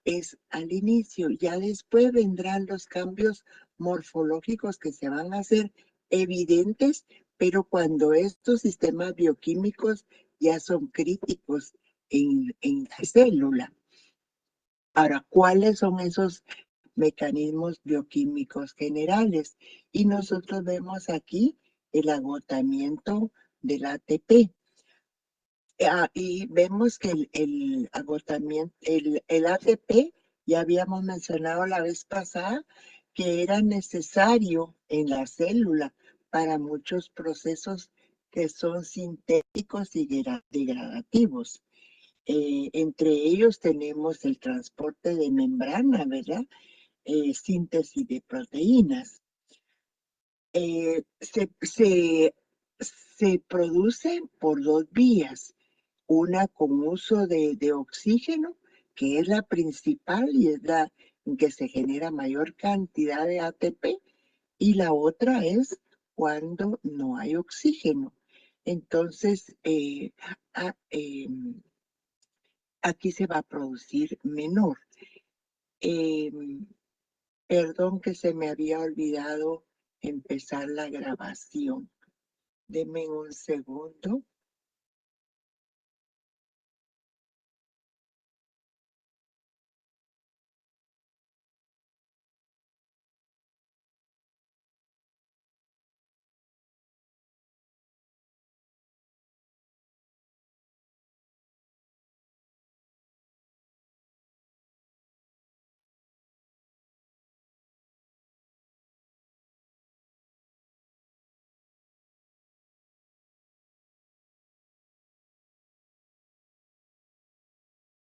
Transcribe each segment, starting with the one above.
es al inicio. Ya después vendrán los cambios morfológicos que se van a hacer evidentes, pero cuando estos sistemas bioquímicos ya son críticos en la célula. Ahora, ¿cuáles son esos mecanismos bioquímicos generales? Y nosotros vemos aquí el agotamiento del ATP. Y vemos que el agotamiento, el ATP, ya habíamos mencionado la vez pasada, que era necesario en la célula para muchos procesos que son sintéticos y degradativos. Entre ellos tenemos el transporte de membrana, ¿verdad? Síntesis de proteínas. Se produce por dos vías. Una con uso de oxígeno, que es la principal y es la en que se genera mayor cantidad de ATP, y la otra es cuando no hay oxígeno. Entonces, aquí se va a producir menor. Perdón que se me había olvidado empezar la grabación. Deme un segundo.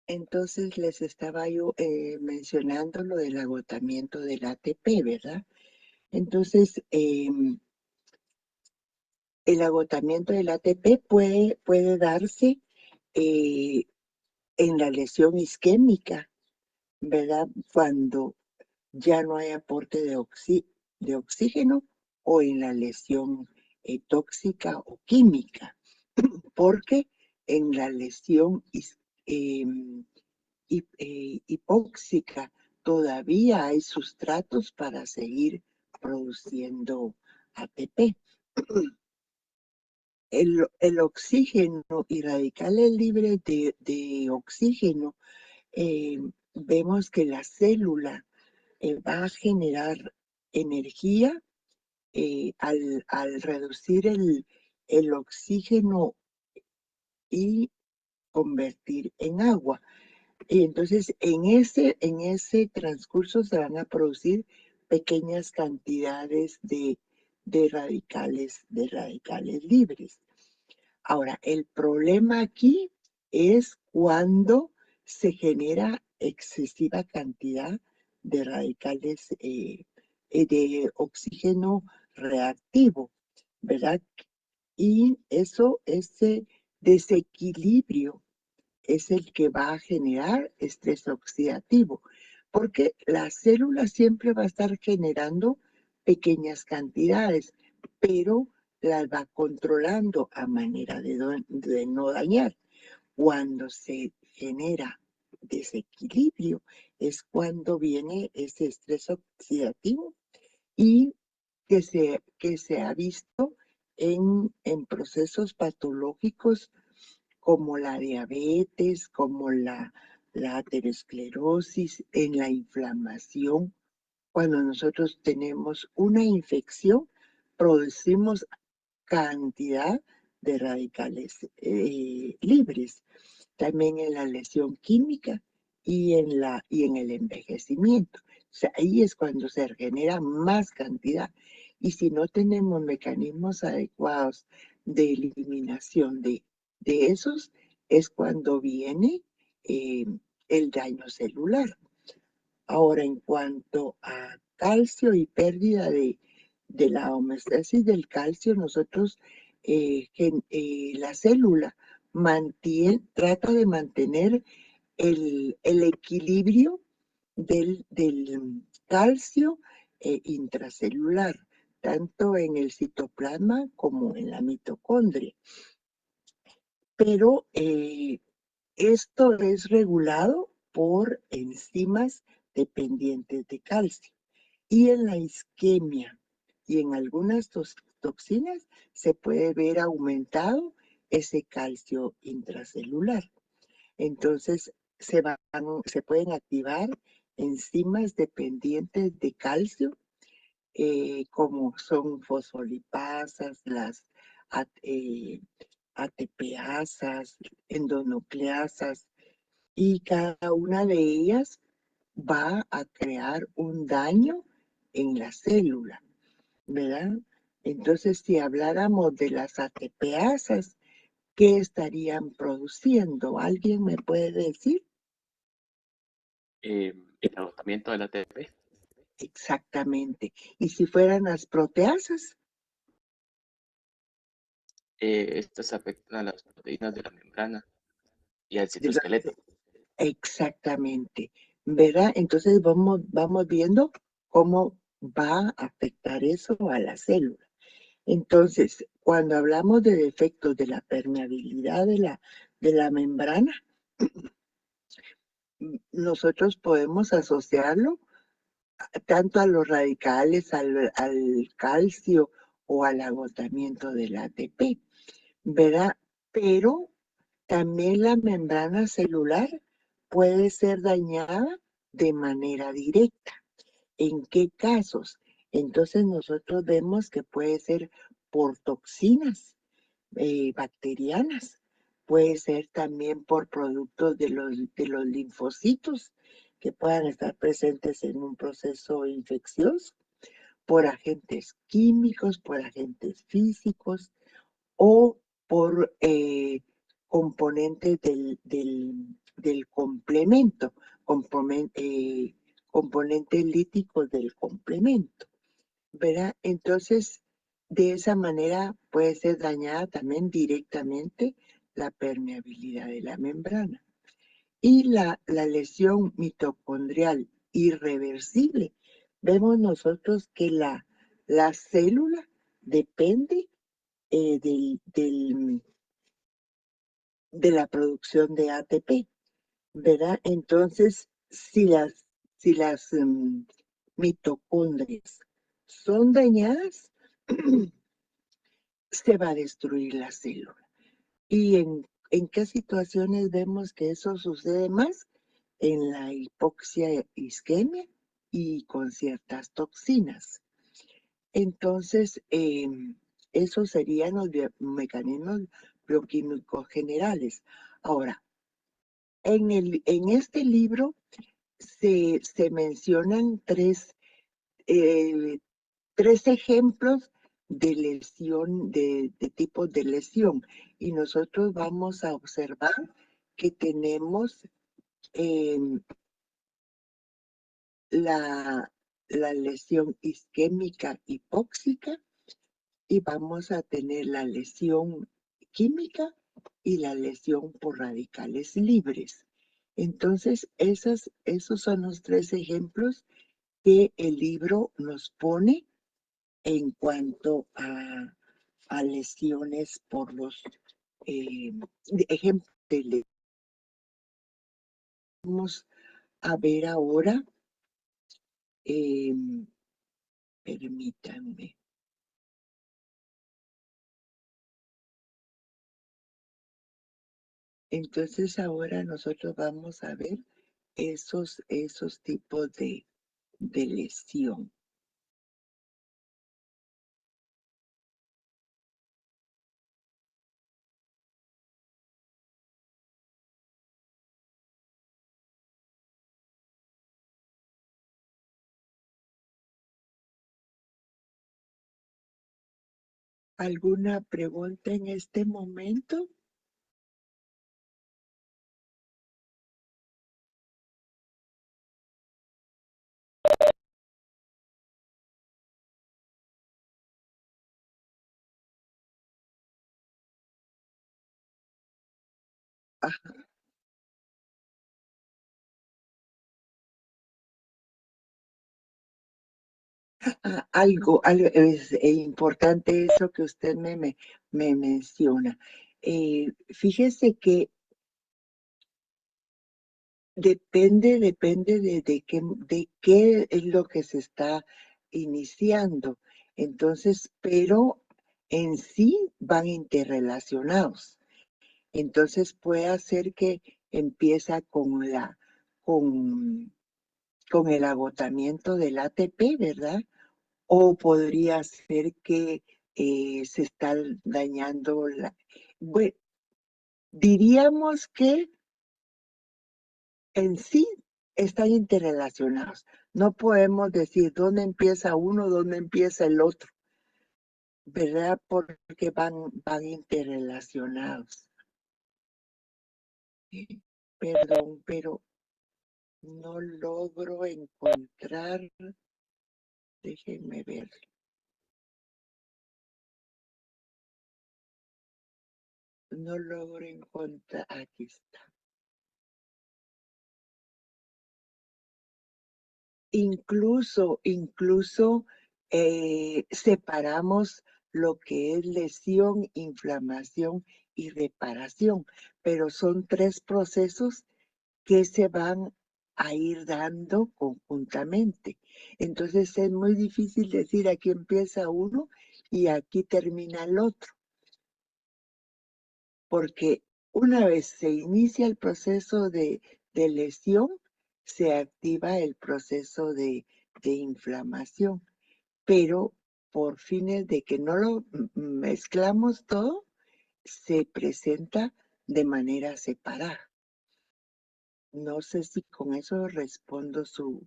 Entonces les estaba yo mencionando lo del agotamiento del ATP, ¿verdad? Entonces, el agotamiento del ATP puede darse eh, en la lesión isquémica, ¿verdad? Cuando ya no hay aporte de oxígeno o en la lesión tóxica o química, porque en la lesión hipóxica todavía hay sustratos para seguir produciendo ATP. El oxígeno y radicales libres de oxígeno, vemos que la célula va a generar energía al reducir el oxígeno y convertir en agua. Y entonces en ese transcurso se van a producir pequeñas cantidades de radicales libres. Ahora, el problema aquí es cuando se genera excesiva cantidad de radicales de oxígeno reactivo, ¿verdad? Y ese desequilibrio es el que va a generar estrés oxidativo, porque la célula siempre va a estar generando pequeñas cantidades, pero las va controlando a manera de no dañar. Cuando se genera desequilibrio es cuando viene ese estrés oxidativo y que se ha visto en procesos patológicos como la diabetes, como la aterosclerosis, en la inflamación. Cuando nosotros tenemos una infección, producimos cantidad de radicales libres. También en la lesión química y en el envejecimiento. O sea, ahí es cuando se genera más cantidad. Y si no tenemos mecanismos adecuados de eliminación de esos, es cuando viene el daño celular. Ahora, en cuanto a calcio y pérdida de la homeostasis del calcio, nosotros, la célula trata de mantener el equilibrio del calcio intracelular, tanto en el citoplasma como en la mitocondria. Pero esto es regulado por enzimas dependientes de calcio. Y en la isquemia y en algunas toxinas se puede ver aumentado ese calcio intracelular. Entonces se pueden activar enzimas dependientes de calcio, como son fosfolipasas, las ATPasas, endonucleasas, y cada una de ellas va a crear un daño en la célula, ¿verdad? Entonces, si habláramos de las ATPasas, ¿qué estarían produciendo? ¿Alguien me puede decir? El agotamiento del ATP. Exactamente. ¿Y si fueran las proteasas? Estas afectan a las proteínas de la membrana y al De la- citoesqueleto. Exactamente, ¿verdad? Entonces vamos viendo cómo va a afectar eso a la célula. Entonces, cuando hablamos de defectos de la permeabilidad de la membrana, nosotros podemos asociarlo tanto a los radicales, al calcio o al agotamiento del ATP, ¿verdad? Pero también la membrana celular puede ser dañada de manera directa. ¿En qué casos? Entonces nosotros vemos que puede ser por toxinas bacterianas, puede ser también por productos de los linfocitos que puedan estar presentes en un proceso infeccioso, por agentes químicos, por agentes físicos o por componentes del complemento, componentes líticos del complemento, ¿verdad? Entonces, de esa manera puede ser dañada también directamente la permeabilidad de la membrana. Y la lesión mitocondrial irreversible, vemos nosotros que la célula depende de la producción de ATP, ¿verdad? Entonces, si las mitocondrias son dañadas, se va a destruir la célula. ¿Y en qué situaciones vemos que eso sucede más? En la hipoxia isquemia y con ciertas toxinas. Entonces, esos serían los mecanismos bioquímicos generales. Ahora, en este libro se mencionan eh, tres ejemplos de lesión, de tipos de lesión, y nosotros vamos a observar que tenemos la lesión isquémica hipóxica, y vamos a tener la lesión química y la lesión por radicales libres. Entonces, esos son los tres ejemplos que el libro nos pone en cuanto a lesiones por los ejemplos. Vamos a ver ahora, eh, permítanme. Entonces ahora nosotros vamos a ver esos tipos de lesión. ¿Alguna pregunta en este momento? Algo es importante eso que usted me menciona. Fíjese que Depende de qué es lo que se está iniciando. Entonces, pero en sí van interrelacionados. Entonces puede hacer que empieza con, con el agotamiento del ATP, ¿verdad? O podría ser que se está dañando Bueno, diríamos que en sí están interrelacionados. No podemos decir dónde empieza uno, dónde empieza el otro, ¿verdad? Porque van interrelacionados. Perdón, pero no logro encontrar, déjenme ver, no logro encontrar, aquí está. Incluso separamos lo que es lesión, inflamación y reparación, pero son tres procesos que se van a ir dando conjuntamente. Entonces es muy difícil decir aquí empieza uno y aquí termina el otro, porque una vez se inicia el proceso de lesión, se activa el proceso de inflamación, pero por fines de que no lo mezclamos todo, se presenta de manera separada. No sé si con eso respondo su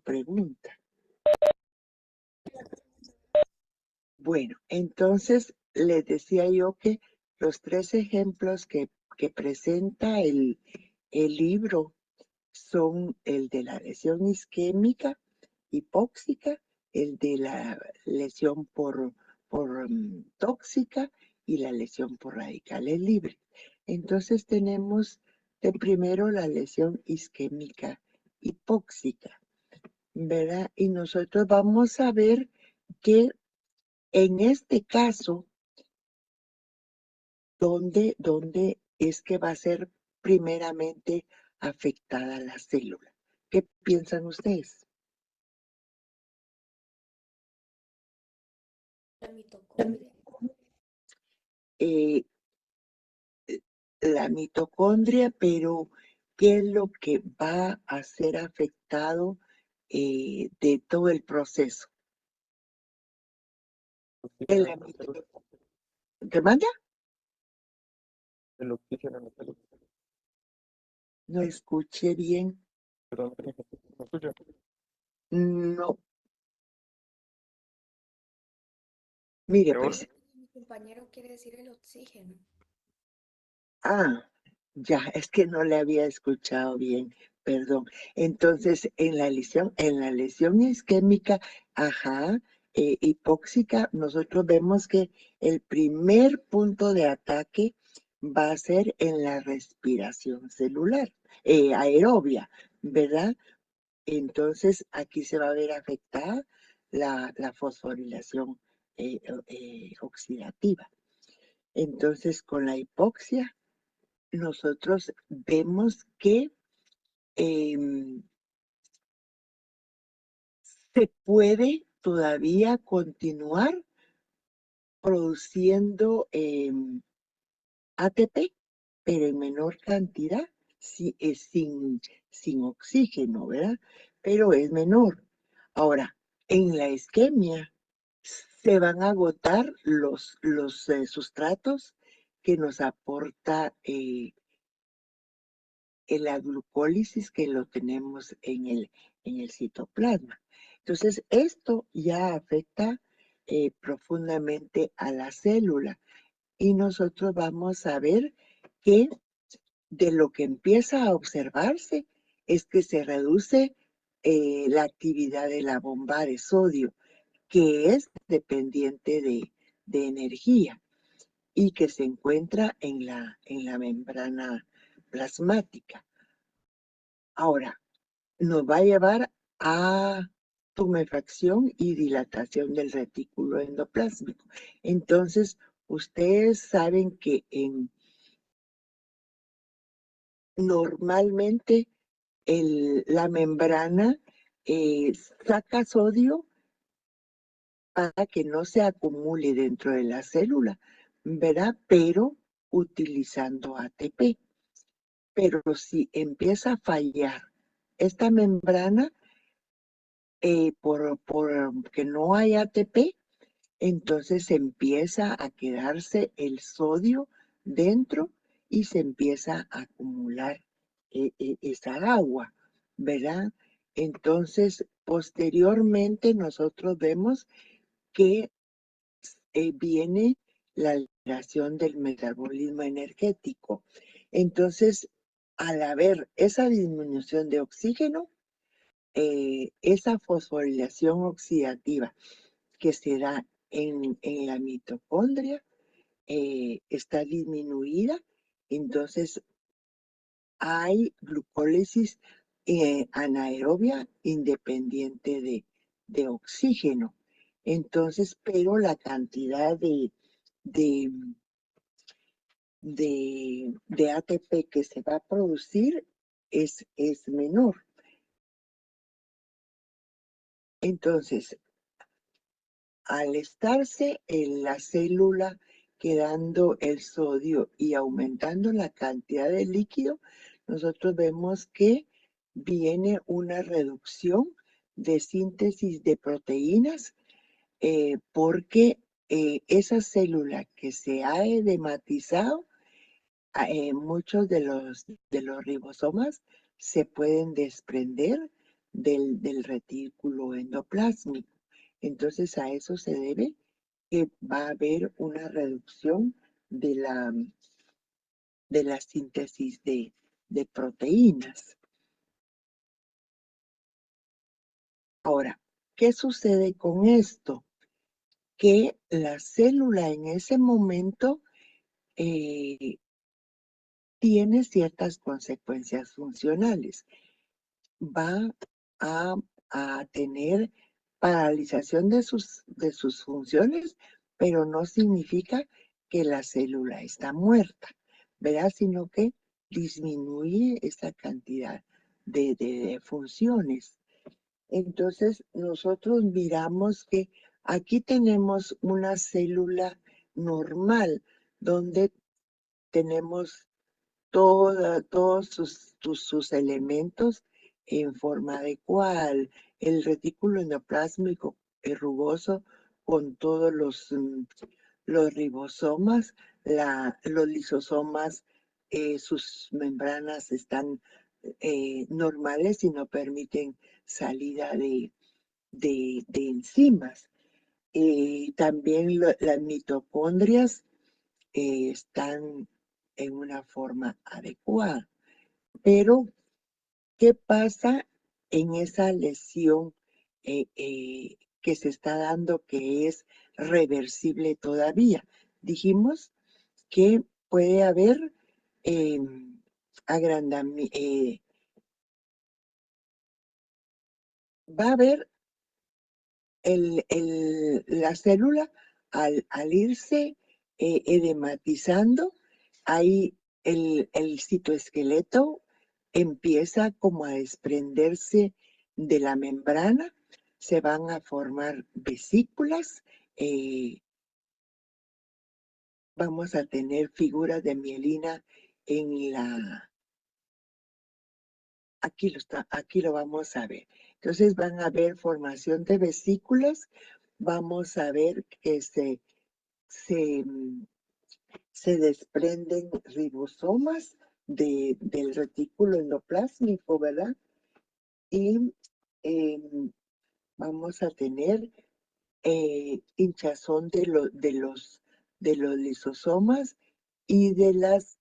pregunta. Bueno, entonces les decía yo que los tres ejemplos que presenta el libro son el de la lesión isquémica, hipóxica, el de la lesión por tóxica y la lesión por radicales libres. Entonces tenemos de primero la lesión isquémica hipóxica, ¿verdad? Y nosotros vamos a ver que en este caso, ¿dónde es que va a ser primeramente afectada la célula? ¿Qué piensan ustedes? La mitocondria. Eh, la mitocondria, pero ¿qué es lo que va a ser afectado de todo el proceso? En la ¿Qué manda? El oxígeno en la salud. No escuché bien. Perdón, ¿me escucha? No. Mire, ¿Peor? pues. Mi compañero quiere decir el oxígeno. Ah, ya, es que no le había escuchado bien, perdón. Entonces, en la lesión isquémica, ajá, hipóxica, nosotros vemos que el primer punto de ataque va a ser en la respiración celular, aerobia, ¿verdad? Entonces, aquí se va a ver afectada la fosforilación oxidativa. Entonces, con la hipoxia, nosotros vemos que se puede todavía continuar produciendo ATP, pero en menor cantidad, sin oxígeno, ¿verdad? Pero es menor. Ahora, en la isquemia se van a agotar los sustratos que nos aporta la glucólisis que lo tenemos en el citoplasma. Entonces, esto ya afecta profundamente a la célula y nosotros vamos a ver que de lo que empieza a observarse es que se reduce la actividad de la bomba de sodio, que es dependiente de energía y que se encuentra en la membrana plasmática. Ahora, nos va a llevar a tumefacción y dilatación del retículo endoplásmico. Entonces, ustedes saben que normalmente la membrana saca sodio para que no se acumule dentro de la célula, ¿verdad? Pero utilizando ATP. Pero si empieza a fallar esta membrana por que no hay ATP, entonces empieza a quedarse el sodio dentro y se empieza a acumular esa agua, ¿verdad? Entonces, posteriormente nosotros vemos que viene la alteración del metabolismo energético. Entonces, al haber esa disminución de oxígeno, esa fosforilación oxidativa que se da en la mitocondria está disminuida, entonces hay glucólisis anaerobia independiente de oxígeno. Entonces, pero la cantidad de ATP que se va a producir es menor. Entonces, al estarse en la célula quedando el sodio y aumentando la cantidad de líquido, nosotros vemos que viene una reducción de síntesis de proteínas porque esa célula que se ha edematizado, muchos de los ribosomas se pueden desprender del retículo endoplásmico. Entonces a eso se debe que va a haber una reducción de la síntesis de proteínas. Ahora, ¿qué sucede con esto? Que la célula en ese momento tiene ciertas consecuencias funcionales. Va a tener paralización de sus funciones, pero no significa que la célula está muerta, ¿verdad? Sino que disminuye esa cantidad de funciones. Entonces, nosotros miramos que aquí tenemos una célula normal, donde tenemos todos sus elementos en forma adecuada. El retículo endoplásmico rugoso con todos los ribosomas, los lisosomas, sus membranas están normales y no permiten salida de enzimas. También las mitocondrias están en una forma adecuada. Pero, ¿qué pasa en esa lesión que se está dando que es reversible todavía? Dijimos que puede haber va a haber la célula al irse edematizando, ahí el citoesqueleto empieza como a desprenderse de la membrana, se van a formar vesículas, vamos a tener figuras de mielina en aquí lo vamos a ver. Entonces van a ver formación de vesículas, vamos a ver que se desprenden ribosomas del retículo endoplásmico, ¿verdad? Y vamos a tener hinchazón de los lisosomas y de las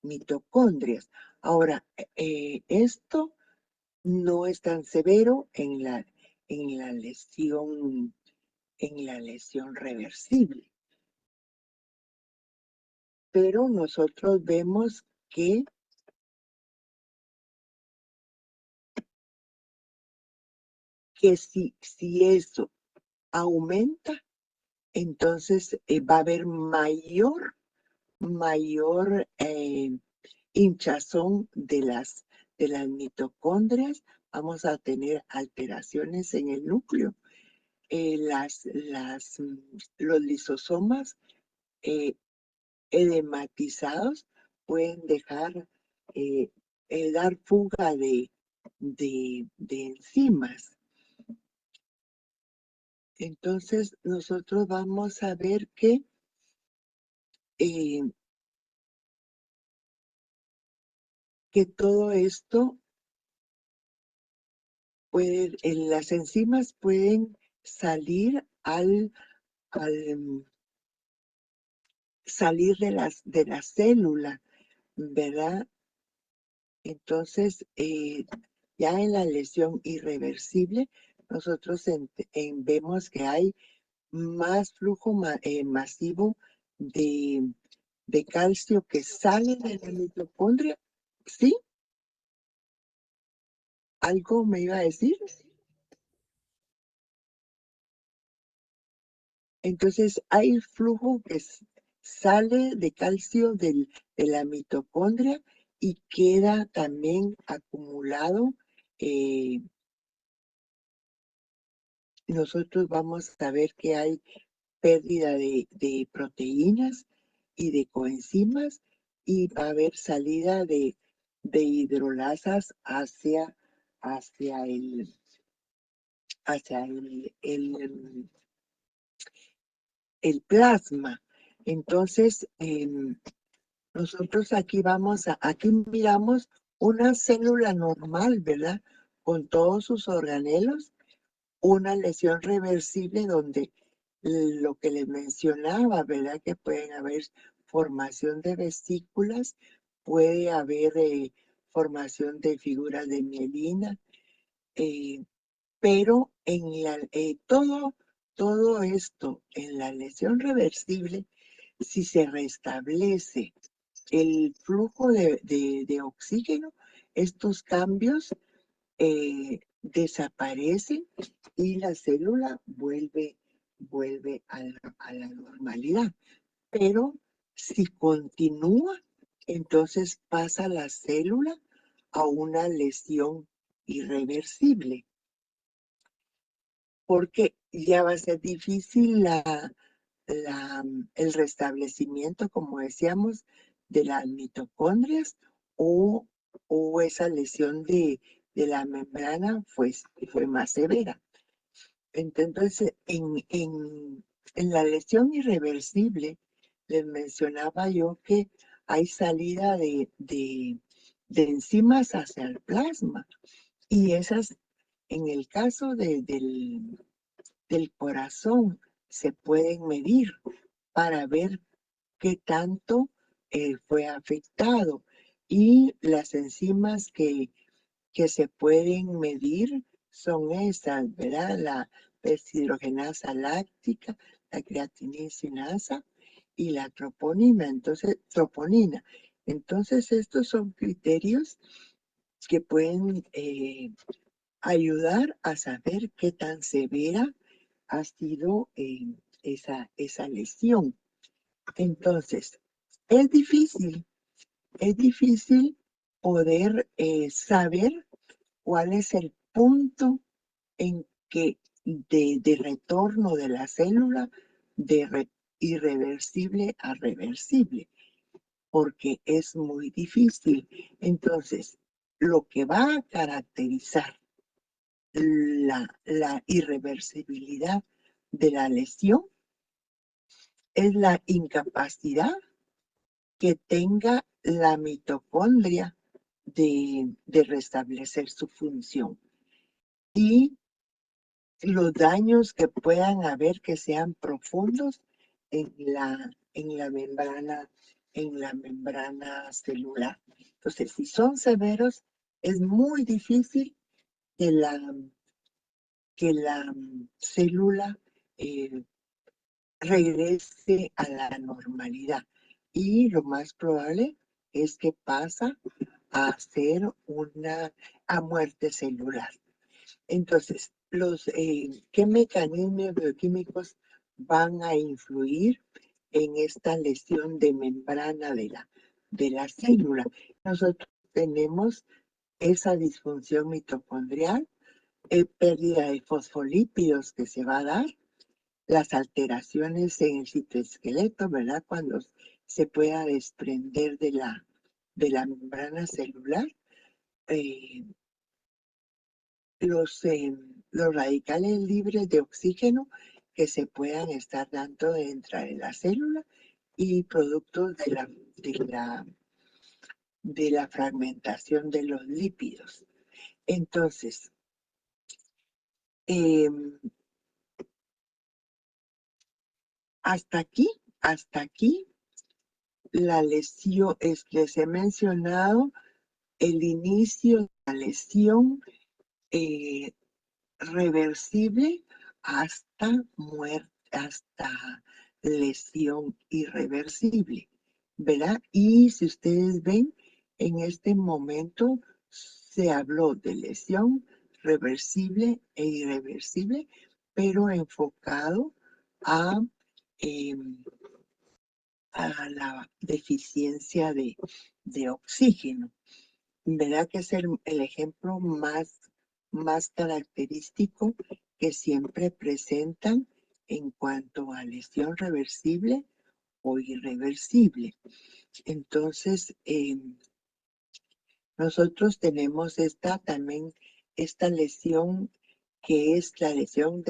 mitocondrias. Ahora, esto no es tan severo en la lesión reversible. Pero nosotros vemos que si eso aumenta, entonces va a haber mayor hinchazón de las mitocondrias, vamos a tener alteraciones en el núcleo. Los lisosomas edematizados pueden dar fuga de enzimas. Entonces, nosotros vamos a ver que todo esto las enzimas pueden salir salir de la célula, ¿verdad? Entonces, ya en la lesión irreversible, nosotros vemos que hay más flujo masivo de calcio que sale de la mitocondria. ¿Sí? ¿Algo me iba a decir? Entonces, hay flujo que sale de calcio de la mitocondria y queda también acumulado. Nosotros vamos a ver que hay pérdida de proteínas y de coenzimas y va a haber salida de hidrolasas hacia el plasma. Entonces, nosotros aquí aquí miramos una célula normal, ¿verdad? Con todos sus organelos, una lesión reversible donde lo que les mencionaba, ¿verdad? Que pueden haber formación de vesículas, puede haber formación de figuras de mielina, pero todo esto en la lesión reversible, si se restablece el flujo de oxígeno, estos cambios desaparecen y la célula vuelve a la normalidad. Pero si continúa, entonces pasa la célula a una lesión irreversible, porque ya va a ser difícil el restablecimiento, como decíamos, de las mitocondrias o esa lesión de la membrana fue más severa. Entonces, en la lesión irreversible, les mencionaba yo que hay salida de enzimas hacia el plasma y esas, en el caso del corazón, se pueden medir para ver qué tanto fue afectado. Y las enzimas que se pueden medir son esas, ¿verdad? La deshidrogenasa láctica, la creatinisinasa y la troponina. Entonces, estos son criterios que pueden ayudar a saber qué tan severa ha sido esa lesión. Entonces, es difícil poder saber cuál es el punto en que de retorno de la célula de irreversible a reversible, porque es muy difícil. Entonces, lo que va a caracterizar la irreversibilidad de la lesión es la incapacidad que tenga la mitocondria de restablecer su función y los daños que puedan haber que sean profundos en la membrana celular. Entonces, si son severos, es muy difícil que la célula regrese a la normalidad. Y lo más probable es que pasa a ser a muerte celular. Entonces, ¿qué mecanismos bioquímicos van a influir en esta lesión de membrana de la célula? Nosotros tenemos esa disfunción mitocondrial, pérdida de fosfolípidos que se va a dar, las alteraciones en el citoesqueleto, ¿verdad? Cuando se pueda desprender de la membrana celular, los radicales libres de oxígeno que se puedan estar dando dentro de la célula y productos de la fragmentación de los lípidos. Entonces, hasta aquí, la lesión, les he mencionado el inicio de la lesión reversible hasta muerte, hasta lesión irreversible, ¿verdad? Y si ustedes ven, en este momento se habló de lesión reversible e irreversible, pero enfocado a la deficiencia de oxígeno. ¿Verdad que es el ejemplo más característico que siempre presentan en cuanto a lesión reversible o irreversible? Entonces, nosotros tenemos también esta lesión que es la lesión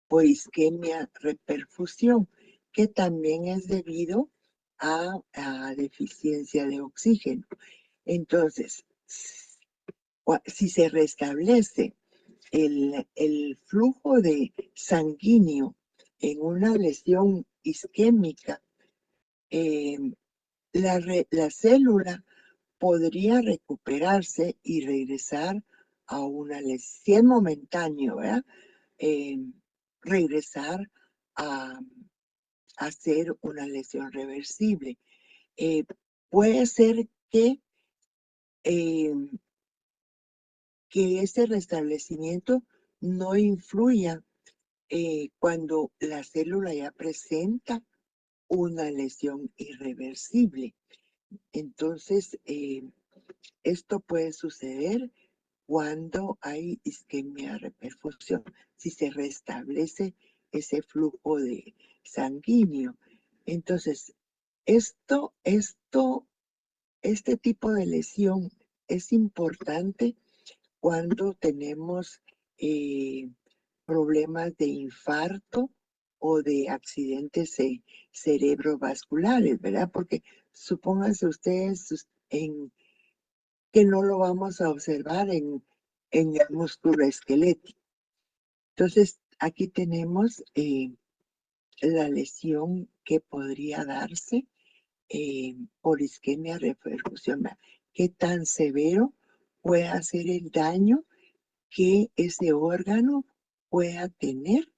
por isquemia reperfusión, que también es debido a deficiencia de oxígeno. Entonces, si se restablece el flujo de sanguíneo en una lesión isquémica, la célula podría recuperarse y regresar a una lesión, si es momentáneo, ¿verdad? Regresar a hacer una lesión reversible. Puede ser que ese restablecimiento no influya cuando la célula ya presenta una lesión irreversible. Entonces, esto puede suceder cuando hay isquemia reperfusión, si se restablece ese flujo de sanguíneo. Entonces, este tipo de lesión es importante cuando tenemos problemas de infarto o de accidentes cerebrovasculares, ¿verdad? Porque supónganse ustedes que no lo vamos a observar en el músculo esquelético. Entonces, aquí tenemos la lesión que podría darse por isquemia reperfusión. ¿Qué tan severo puede ser el daño que ese órgano pueda tener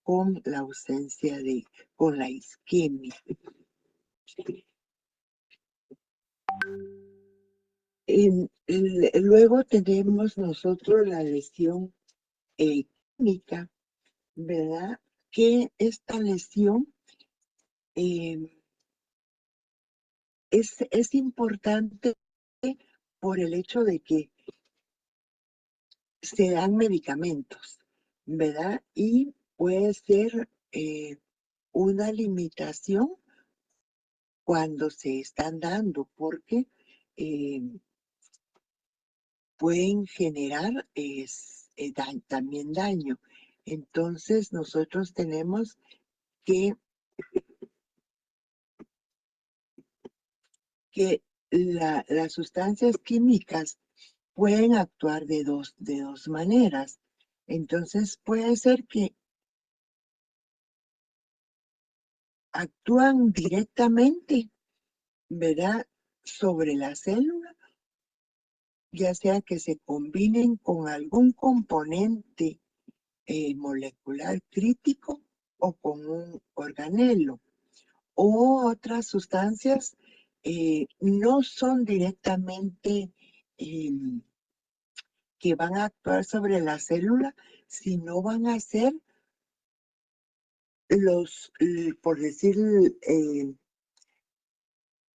con la ausencia con la isquemia? Luego tenemos nosotros la lesión química, ¿verdad? Que esta lesión es importante por el hecho de que se dan medicamentos, ¿verdad? Y puede ser una limitación cuando se están dando, porque pueden generar también daño. Entonces, nosotros tenemos que las sustancias químicas pueden actuar de dos maneras. Entonces, puede ser que actúan directamente, ¿verdad?, sobre la célula, ya sea que se combinen con algún componente molecular crítico o con un organelo. O otras sustancias no son directamente que van a actuar sobre la célula, sino van a ser por decir,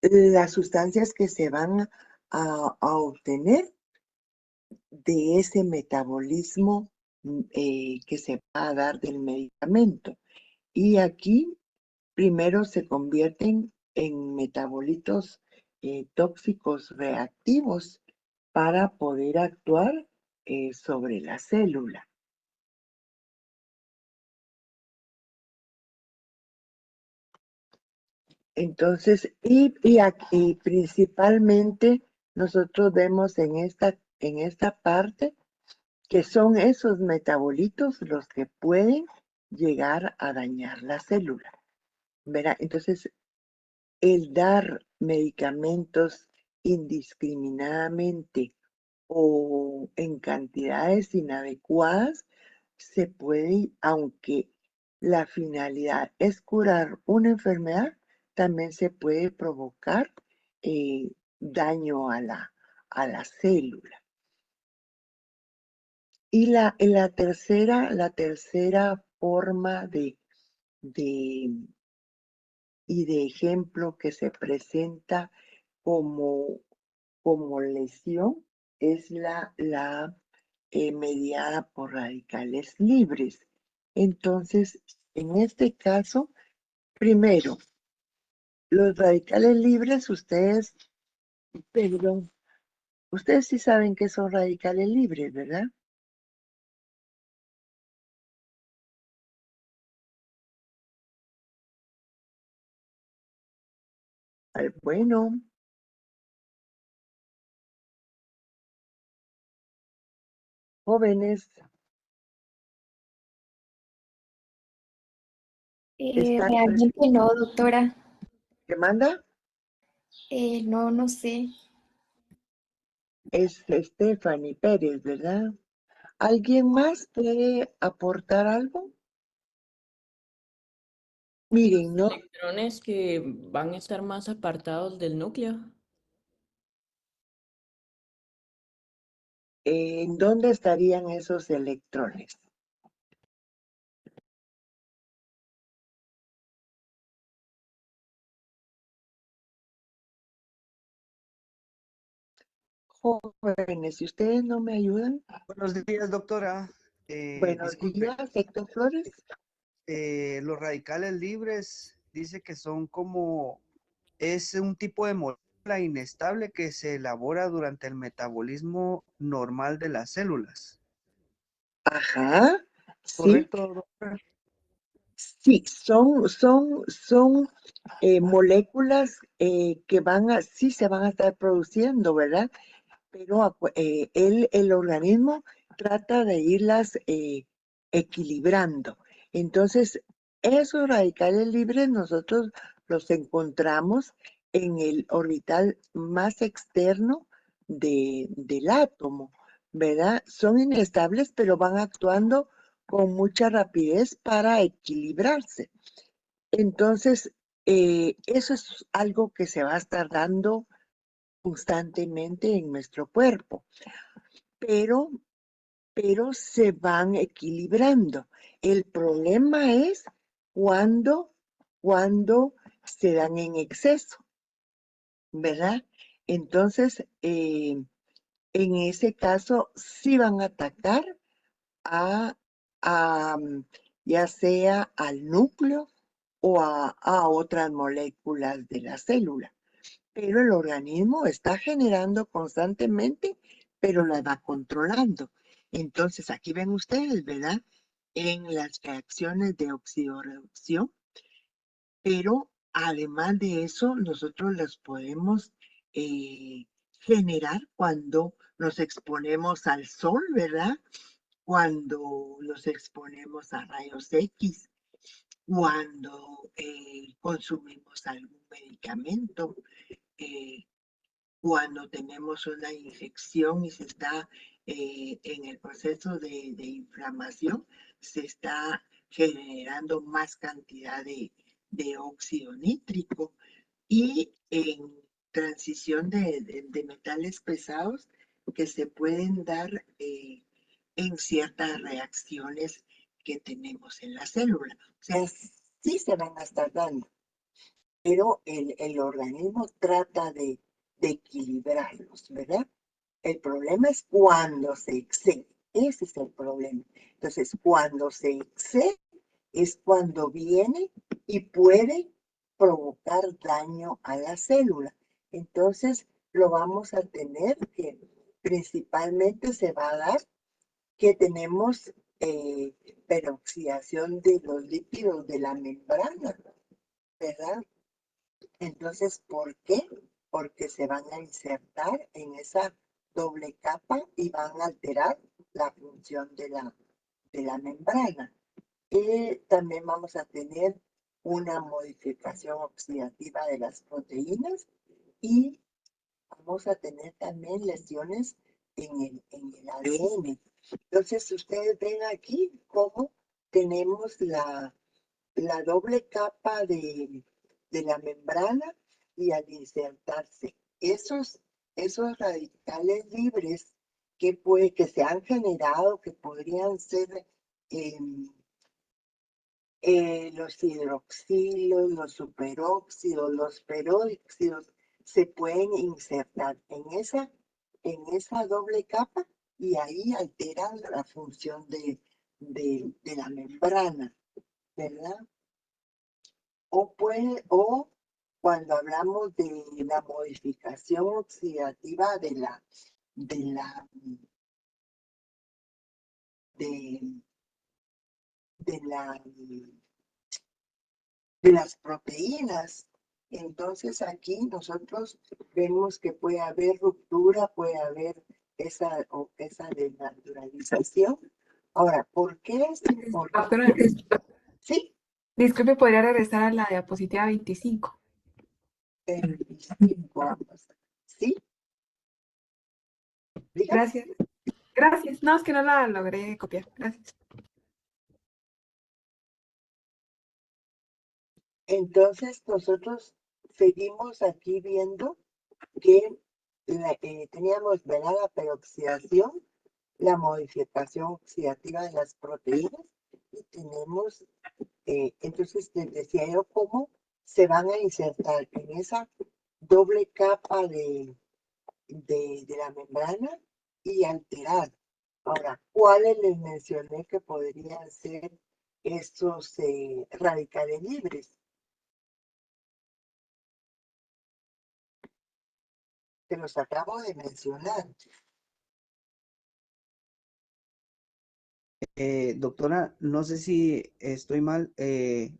las sustancias que se van a obtener de ese metabolismo que se va a dar del medicamento. Y aquí primero se convierten en metabolitos tóxicos reactivos para poder actuar sobre la célula. Entonces, y aquí principalmente nosotros vemos en esta parte que son esos metabolitos los que pueden llegar a dañar la célula. ¿Verdad? Entonces, el dar medicamentos indiscriminadamente o en cantidades inadecuadas se puede, aunque la finalidad es curar una enfermedad, también se puede provocar daño a la célula. Y la tercera forma de ejemplo que se presenta como lesión es la mediada por radicales libres. Entonces, en este caso, primero, los radicales libres, ustedes sí saben que son radicales libres, ¿verdad? Bueno, jóvenes, están, Realmente no, doctora. ¿qué manda? No, no sé. Es Stephanie Pérez, ¿verdad? ¿Alguien más puede aportar algo? Miren, ¿no? Electrones que van a estar más apartados del núcleo. ¿En dónde estarían esos electrones? Jóvenes, si ustedes no me ayudan. Buenos días, doctora. Buenos Disculpe, días, Héctor Flores. los radicales libres dice que son como, es un tipo de molécula inestable que se elabora durante el metabolismo normal de las células. Ajá, sí, ¿Correcto, doctora? sí, son moléculas que sí se van a estar produciendo, ¿verdad? Pero el organismo trata de irlas equilibrando. Entonces, esos radicales libres nosotros los encontramos en el orbital más externo del átomo, ¿verdad? Son inestables, pero van actuando con mucha rapidez para equilibrarse. Entonces, eso es algo que se va a estar dando constantemente en nuestro cuerpo, pero, se van equilibrando. El problema es cuando, se dan en exceso, ¿verdad? Entonces, en ese caso, sí van a atacar a, ya sea al núcleo o a otras moléculas de la célula. Pero el organismo está generando constantemente, pero la va controlando. Entonces, aquí ven ustedes, ¿verdad? En las reacciones de oxidorreducción, pero además de eso, nosotros las podemos generar cuando nos exponemos al sol, ¿verdad? Cuando nos exponemos a rayos X, cuando consumimos algún medicamento, eh, cuando tenemos una infección y se está en el proceso de inflamación, se está generando más cantidad de óxido nítrico y en transición de metales pesados que se pueden dar en ciertas reacciones que tenemos en la célula. O sea, sí se van a estar dando, pero el organismo trata de equilibrarlos, ¿verdad? El problema es cuando se excede. Ese es el problema. Entonces, cuando se excede es cuando viene y puede provocar daño a la célula. Entonces, lo vamos a tener que principalmente se va a dar que tenemos peroxidación de los lípidos de la membrana, ¿verdad? Entonces, ¿por qué? Porque se van a insertar en esa doble capa y van a alterar la función de la membrana. Y también vamos a tener una modificación oxidativa de las proteínas y vamos a tener también lesiones en el ADN. Entonces, ustedes ven aquí cómo tenemos la doble capa de la membrana y al insertarse esos radicales libres que se han generado, que podrían ser los hidroxilos, los superóxidos, los peróxidos, se pueden insertar en esa doble capa y ahí alteran la función de la membrana, ¿verdad? O cuando hablamos de la modificación oxidativa de las proteínas. Entonces aquí nosotros vemos que puede haber ruptura, puede haber esa desnaturalización. Ahora, ¿por qué es importante? Doctora, Sí, disculpe, ¿podría regresar a la diapositiva 25? 25, vamos. ¿Sí? Diga. Gracias. Gracias. No, es que no la logré copiar. Gracias. Entonces nosotros seguimos aquí viendo que teníamos, ¿verdad?, la peroxidación, la modificación oxidativa de las proteínas y tenemos, entonces les decía yo cómo se van a insertar en esa doble capa de la membrana y alterar. Ahora, ¿cuáles les mencioné que podrían ser estos radicales libres? Que los acabo de mencionar. Doctora, no sé si estoy mal,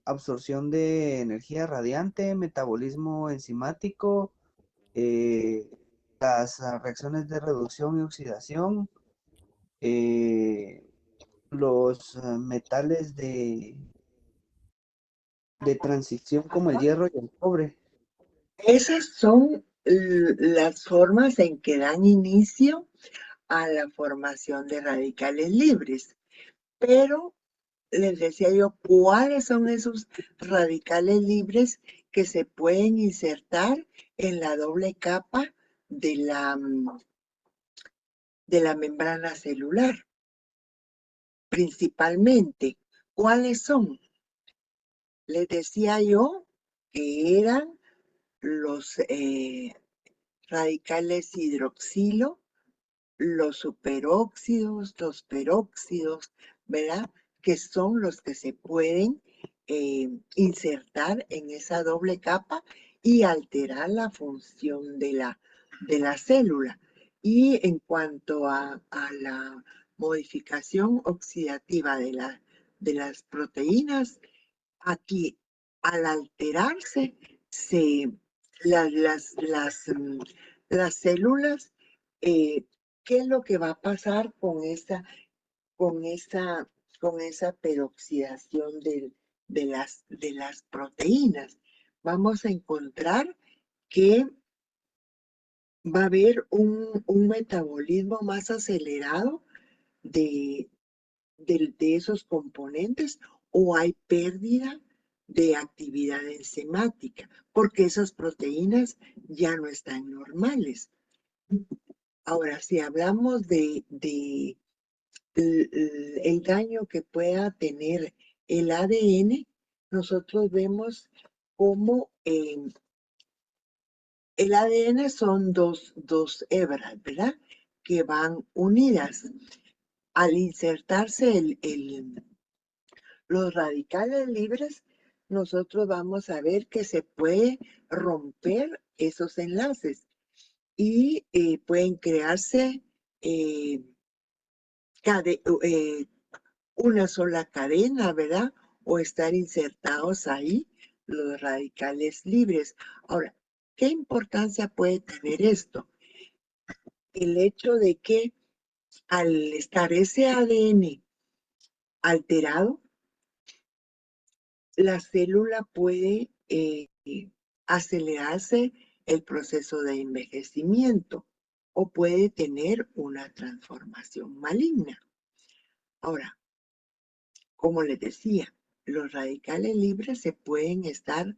absorción de energía radiante, metabolismo enzimático, las reacciones de reducción y oxidación, los metales de transición como el hierro y el cobre. Esas son las formas en que dan inicio a la formación de radicales libres. Pero les decía yo, ¿cuáles son esos radicales libres que se pueden insertar en la doble capa de la membrana celular? Principalmente, ¿cuáles son? Les decía yo que eran los radicales hidroxilo, los superóxidos, los peróxidos, ¿verdad? Que son los que se pueden insertar en esa doble capa y alterar la función de la célula. Y en cuanto a la modificación oxidativa de las proteínas, aquí al alterarse, las células, ¿qué es lo que va a pasar con esa peroxidación de las proteínas? Vamos a encontrar que va a haber un metabolismo más acelerado de esos componentes, o hay pérdida de actividad enzimática, porque esas proteínas ya no están normales. Ahora, si hablamos de el daño que pueda tener el ADN, nosotros vemos cómo el ADN son dos hebras, ¿verdad? que van unidas. Al insertarse los radicales libres, nosotros vamos a ver que se puede romper esos enlaces y pueden crearse una sola cadena, ¿verdad? O estar insertados ahí los radicales libres. Ahora, ¿qué importancia puede tener esto? El hecho de que al estar ese ADN alterado, la célula puede acelerarse el proceso de envejecimiento o puede tener una transformación maligna. Ahora, como les decía, los radicales libres se pueden estar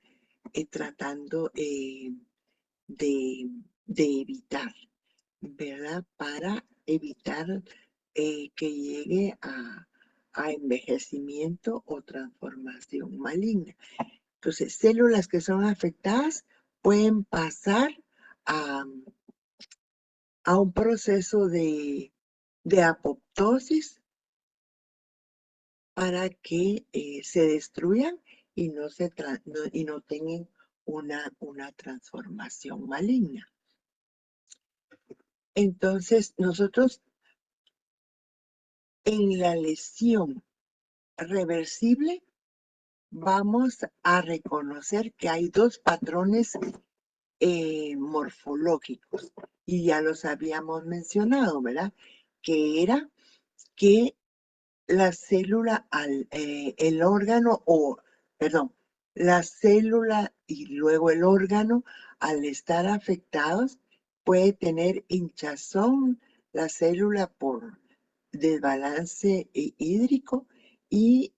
tratando de evitar, ¿verdad? Para evitar que llegue a envejecimiento o transformación maligna. Entonces, células que son afectadas pueden pasar a un proceso de apoptosis para que se destruyan y no tengan una transformación maligna. Entonces, nosotros en la lesión reversible vamos a reconocer que hay dos patrones morfológicos y ya los habíamos mencionado, ¿verdad? Que era que la célula, la célula y luego el órgano, al estar afectados, puede tener hinchazón, la célula por desbalance hídrico, y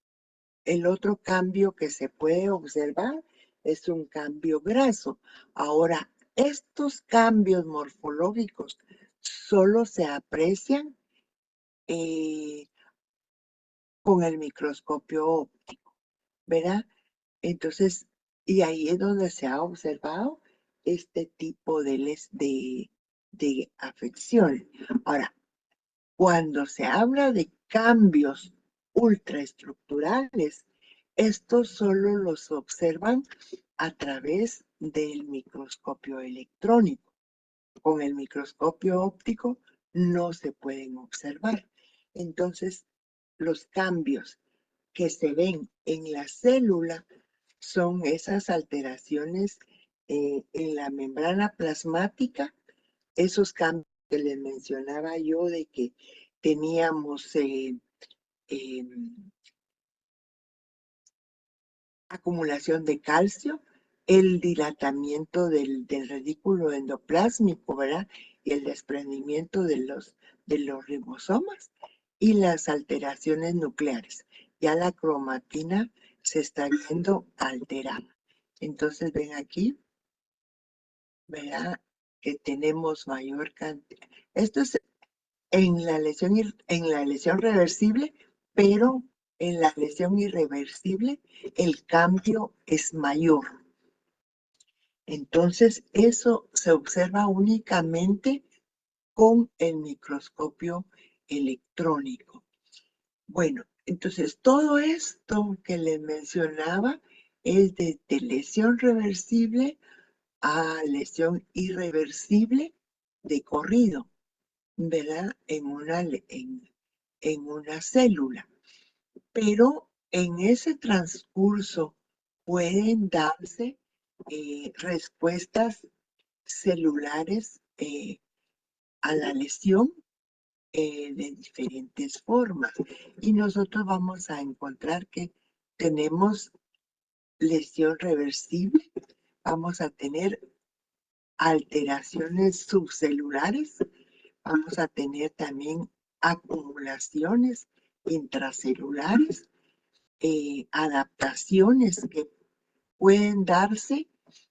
el otro cambio que se puede observar es un cambio graso. Ahora, estos cambios morfológicos solo se aprecian con el microscopio óptico, ¿verdad? Entonces, y ahí es donde se ha observado este tipo de afección. Ahora, cuando se habla de cambios ultraestructurales, estos solo los observan a través del microscopio electrónico. Con el microscopio óptico no se pueden observar. Entonces, los cambios que se ven en la célula son esas alteraciones en la membrana plasmática, esos cambios que les mencionaba yo de que teníamos acumulación de calcio, el dilatamiento del redículo endoplásmico, ¿verdad? Y el desprendimiento de los ribosomas y las alteraciones nucleares. Ya la cromatina se está viendo alterada. Entonces ven aquí, ¿verdad? Que tenemos mayor cantidad. Esto es en la lesión reversible, pero en la lesión irreversible el cambio es mayor. Entonces, eso se observa únicamente con el microscopio electrónico. Bueno, entonces todo esto que les mencionaba es de lesión reversible a lesión irreversible de corrido, ¿verdad? En una célula. Pero en ese transcurso pueden darse respuestas celulares a la lesión de diferentes formas. Y nosotros vamos a encontrar que tenemos lesión reversible, vamos a tener alteraciones subcelulares, vamos a tener también acumulaciones intracelulares, adaptaciones que pueden darse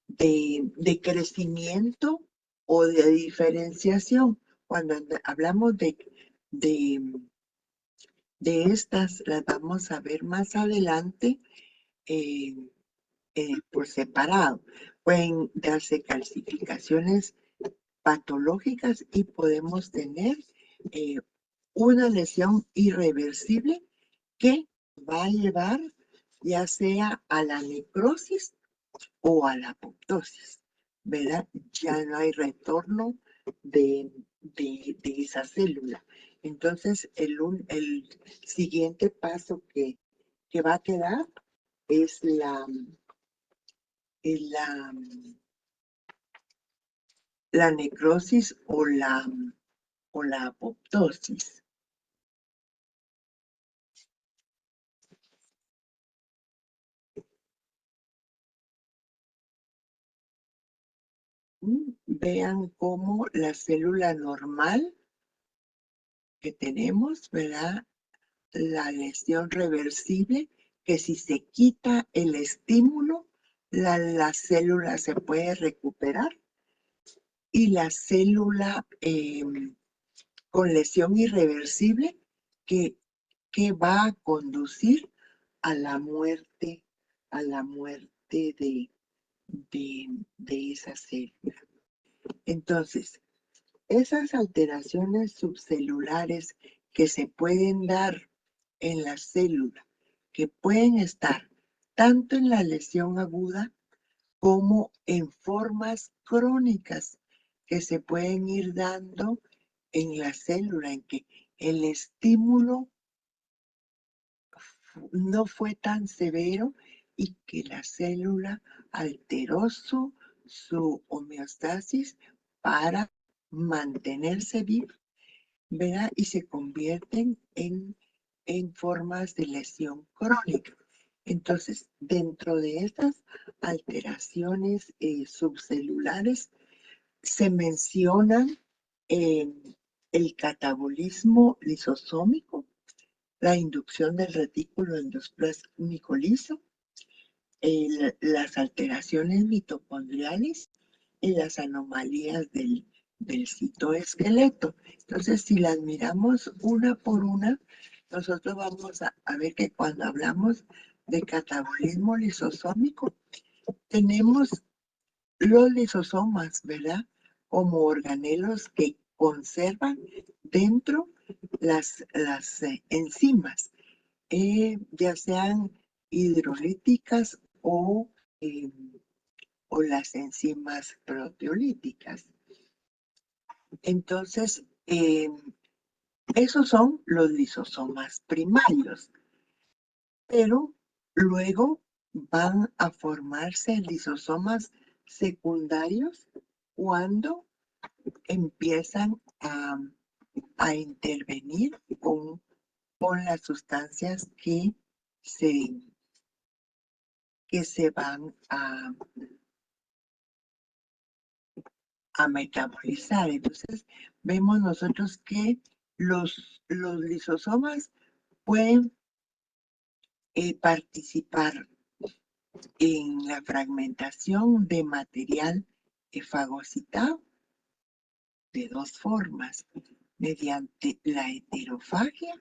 de crecimiento o de diferenciación. Cuando hablamos de estas, las vamos a ver más adelante por separado. Pueden darse calcificaciones patológicas y podemos tener una lesión irreversible que va a llevar ya sea a la necrosis o a la apoptosis, ¿verdad? Ya no hay retorno de esa célula. Entonces, el siguiente paso que va a quedar es la necrosis o la apoptosis. Vean cómo la célula normal que tenemos, ¿verdad? La lesión reversible, que si se quita el estímulo, la célula se puede recuperar. Y la célula con lesión irreversible que va a conducir a la muerte de esa célula. Entonces, esas alteraciones subcelulares que se pueden dar en la célula, que pueden estar tanto en la lesión aguda como en formas crónicas que se pueden ir dando en la célula, en que el estímulo no fue tan severo y que la célula alteró su homeostasis para mantenerse viva, ¿verdad? Y se convierten en formas de lesión crónica. Entonces, dentro de estas alteraciones subcelulares se mencionan el catabolismo lisosómico, la inducción del retículo endosplásico liso, las alteraciones mitocondriales y las anomalías del citoesqueleto. Entonces, si las miramos una por una, nosotros vamos a ver que cuando hablamos de catabolismo lisosómico, tenemos los lisosomas, ¿verdad? Como organelos que conservan dentro las enzimas, ya sean hidrolíticas o las enzimas proteolíticas. Entonces, esos son los lisosomas primarios, pero luego van a formarse lisosomas secundarios cuando empiezan a intervenir con las sustancias que se van a metabolizar. Entonces, vemos nosotros que los lisosomas pueden participar en la fragmentación de material fagocitado de dos formas, mediante la heterofagia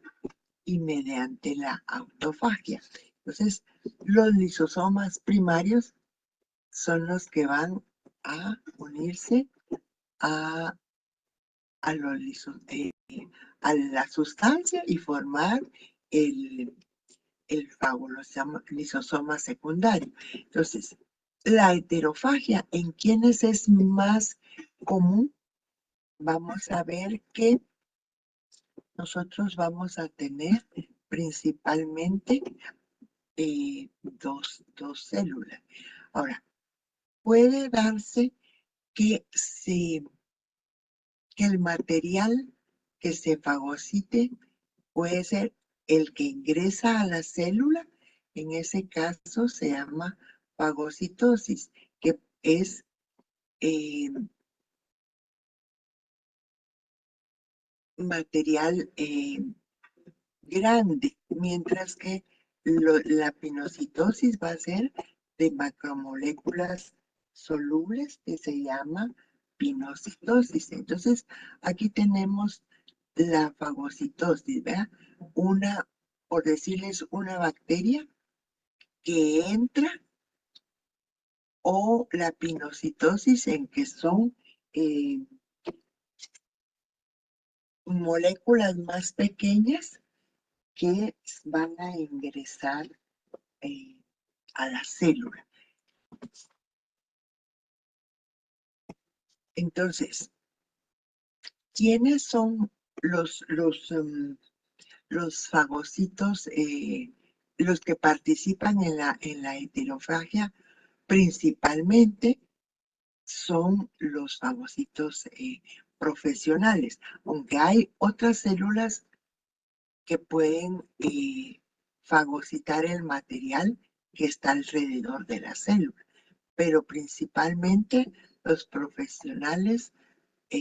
y mediante la autofagia. Entonces, los lisosomas primarios son los que van a unirse a la sustancia y formar el lisosoma secundario. Entonces, la heterofagia, ¿en quiénes es más común? Vamos a ver que nosotros vamos a tener principalmente dos células. Ahora, puede darse que el material que se fagocite puede ser el que ingresa a la célula. En ese caso se llama fagocitosis, que es material grande, mientras que la pinocitosis va a ser de macromoléculas solubles, que se llama pinocitosis. Entonces, aquí tenemos la fagocitosis, ¿verdad? Por decirles, una bacteria que entra, o la pinocitosis, en que son moléculas más pequeñas que van a ingresar a la célula. Entonces, ¿quiénes son los fagocitos, los que participan en la heterofagia? Principalmente son los fagocitos profesionales, aunque hay otras células que pueden fagocitar el material que está alrededor de la célula, pero principalmente los profesionales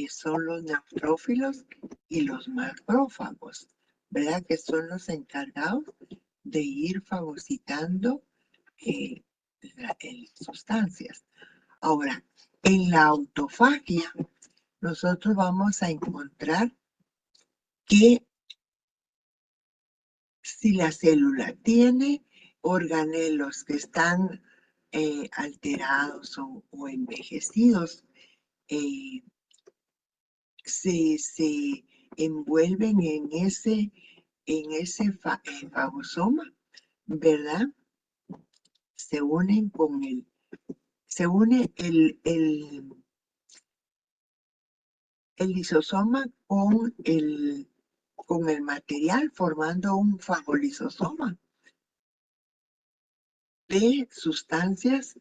son los neutrófilos y los macrófagos, ¿verdad? Que son los encargados de ir fagocitando sustancias. Ahora, en la autofagia, nosotros vamos a encontrar que si la célula tiene organelos que están alterados o envejecidos, se envuelven en ese fagosoma, ¿verdad? Se une el lisosoma con el material, formando un fagolisosoma de sustancias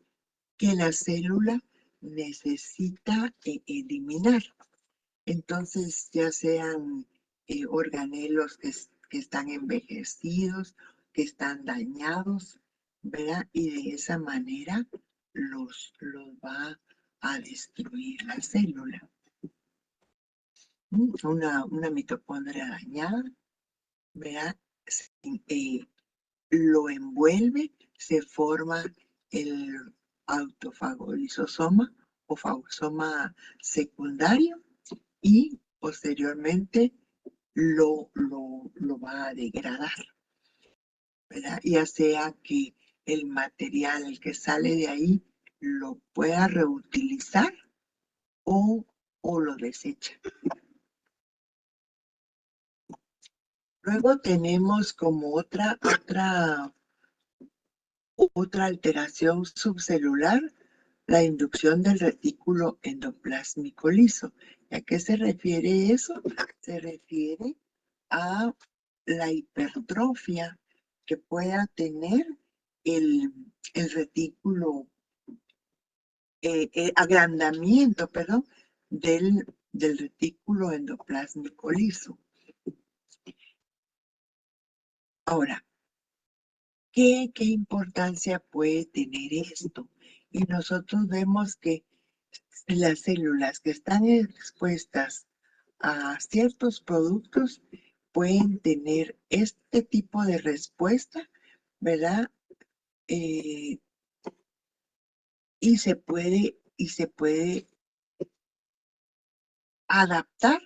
que la célula necesita eliminar. Entonces, ya sean organelos que están envejecidos, que están dañados, ¿verdad? Y de esa manera los va a destruir la célula. Una mitocondria dañada, ¿verdad? Lo envuelve, se forma el autofagolisosoma o fagosoma secundario y posteriormente lo va a degradar, ¿verdad? Ya sea que el material que sale de ahí lo pueda reutilizar o lo desecha. Luego tenemos como otra alteración subcelular, la inducción del retículo endoplásmico liso. ¿A qué se refiere eso? Se refiere a la hipertrofia que pueda tener el retículo, agrandamiento, perdón, del retículo endoplásmico liso. Ahora, ¿qué importancia puede tener esto? Y nosotros vemos que las células que están expuestas a ciertos productos pueden tener este tipo de respuesta, ¿verdad? Y se puede adaptar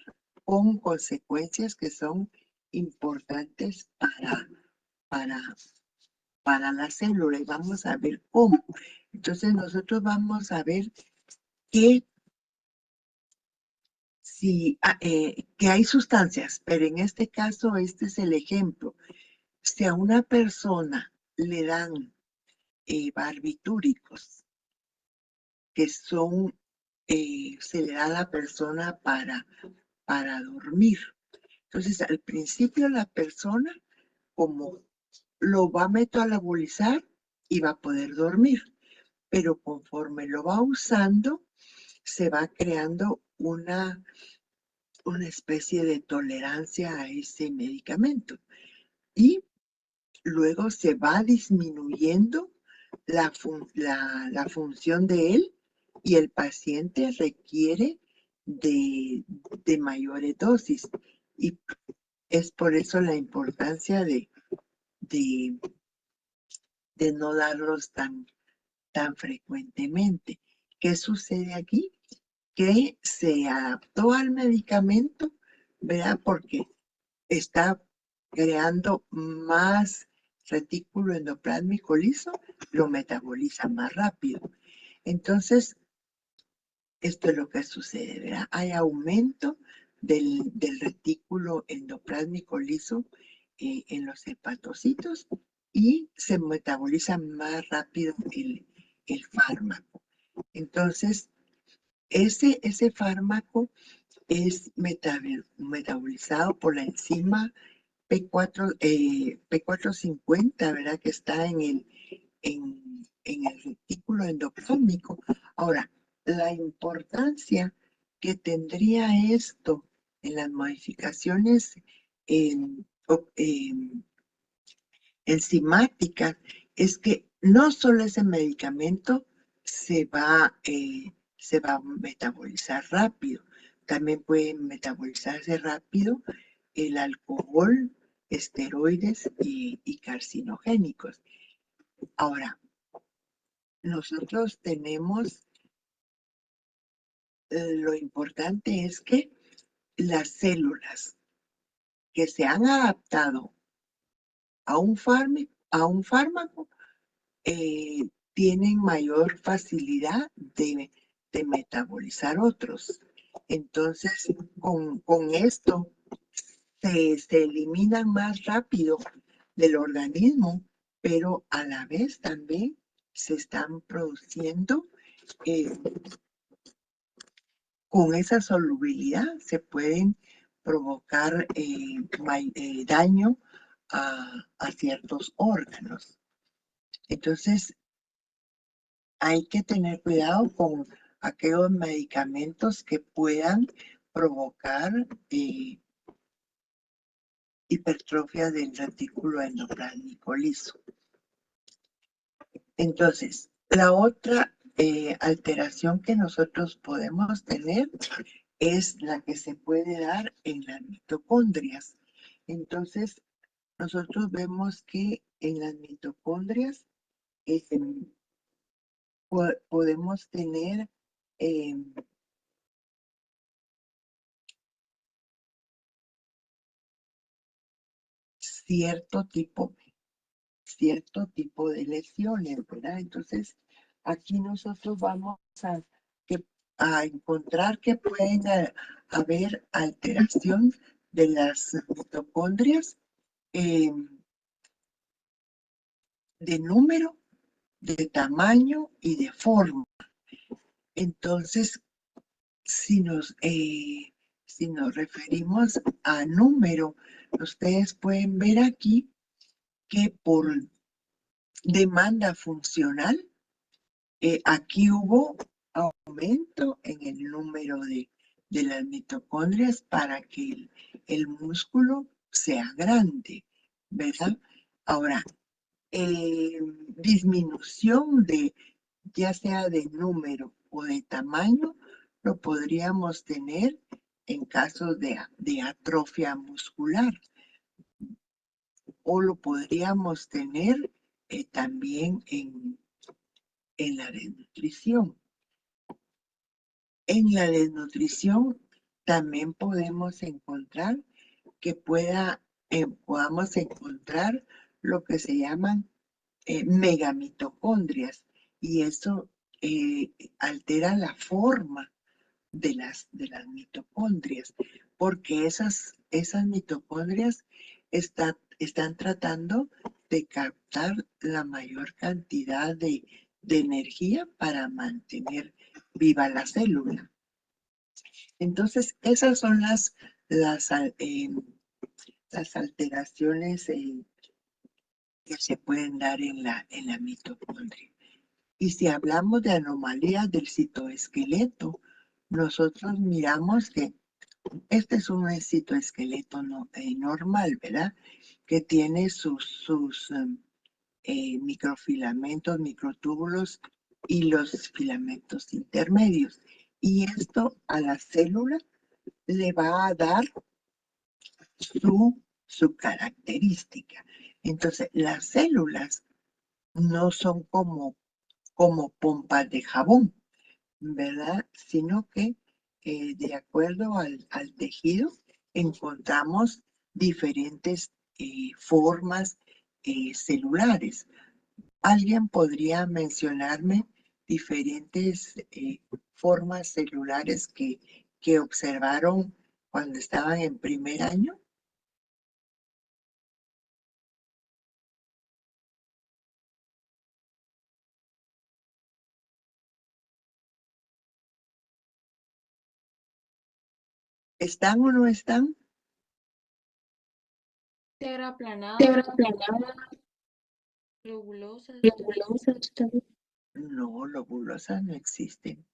con consecuencias que son importantes para la célula, y vamos a ver cómo. Entonces nosotros vamos a ver que que hay sustancias, pero en este caso este es el ejemplo. Si a una persona le dan barbitúricos, que son, se le da a la persona para dormir. Entonces, al principio la persona, como lo va a metabolizar y va a poder dormir, pero conforme lo va usando, se va creando una especie de tolerancia a ese medicamento. Y luego se va disminuyendo la función de él y el paciente requiere de mayores dosis. Y es por eso la importancia de no darlos tan frecuentemente. ¿Qué sucede aquí? Que se adaptó al medicamento, ¿verdad? Porque está creando más retículo endoplásmico liso, lo metaboliza más rápido. Entonces, esto es lo que sucede, ¿verdad? Hay aumento del retículo endoplásmico liso en los hepatocitos y se metaboliza más rápido el fármaco. Entonces, ese fármaco es metabolizado por la enzima P450, ¿verdad? Que está en el retículo endoplásmico. Ahora, la importancia que tendría esto en las modificaciones enzimáticas es que no solo ese medicamento se va a metabolizar rápido, también puede metabolizarse rápido el alcohol, esteroides y carcinogénicos. Ahora, nosotros tenemos, lo importante es que las células que se han adaptado a un fármaco tienen mayor facilidad de metabolizar otros. Entonces, con esto se eliminan más rápido del organismo, pero a la vez también se están produciendo con esa solubilidad, se pueden provocar daño a ciertos órganos. Entonces, hay que tener cuidado con aquellos medicamentos que puedan provocar hipertrofia del retículo endoplásmico liso. Entonces, la otra alteración que nosotros podemos tener es la que se puede dar en las mitocondrias. Entonces, nosotros vemos que en las mitocondrias podemos tener cierto tipo de lesiones, ¿verdad? Entonces, aquí nosotros vamos a encontrar que pueden haber alteración de las mitocondrias de número, de tamaño y de forma. Entonces, si nos referimos a número, ustedes pueden ver aquí que por demanda funcional, aquí hubo aumento en el número de las mitocondrias para que el músculo sea grande, ¿verdad? Ahora, disminución ya sea de número o de tamaño, lo podríamos tener en casos de atrofia muscular o lo podríamos tener también en la desnutrición. En la desnutrición también podemos encontrar que podamos encontrar lo que se llaman megamitocondrias y eso altera la forma de las mitocondrias porque esas mitocondrias están tratando de captar la mayor cantidad de energía para mantener viva la célula. Entonces, esas son las alteraciones que se pueden dar en la mitocondria. Y si hablamos de anomalías del citoesqueleto, nosotros miramos que este es un citoesqueleto normal, ¿verdad? Que tiene sus microfilamentos, microtúbulos y los filamentos intermedios. Y esto a la célula le va a dar su característica. Entonces, las células no son como pompas de jabón, ¿verdad? Sino que de acuerdo al tejido encontramos diferentes formas celulares. ¿Alguien podría mencionarme diferentes formas celulares que observaron cuando estaban en primer año? ¿Están o no están? Terraplanada, globulosas. No, lobulosas no existen.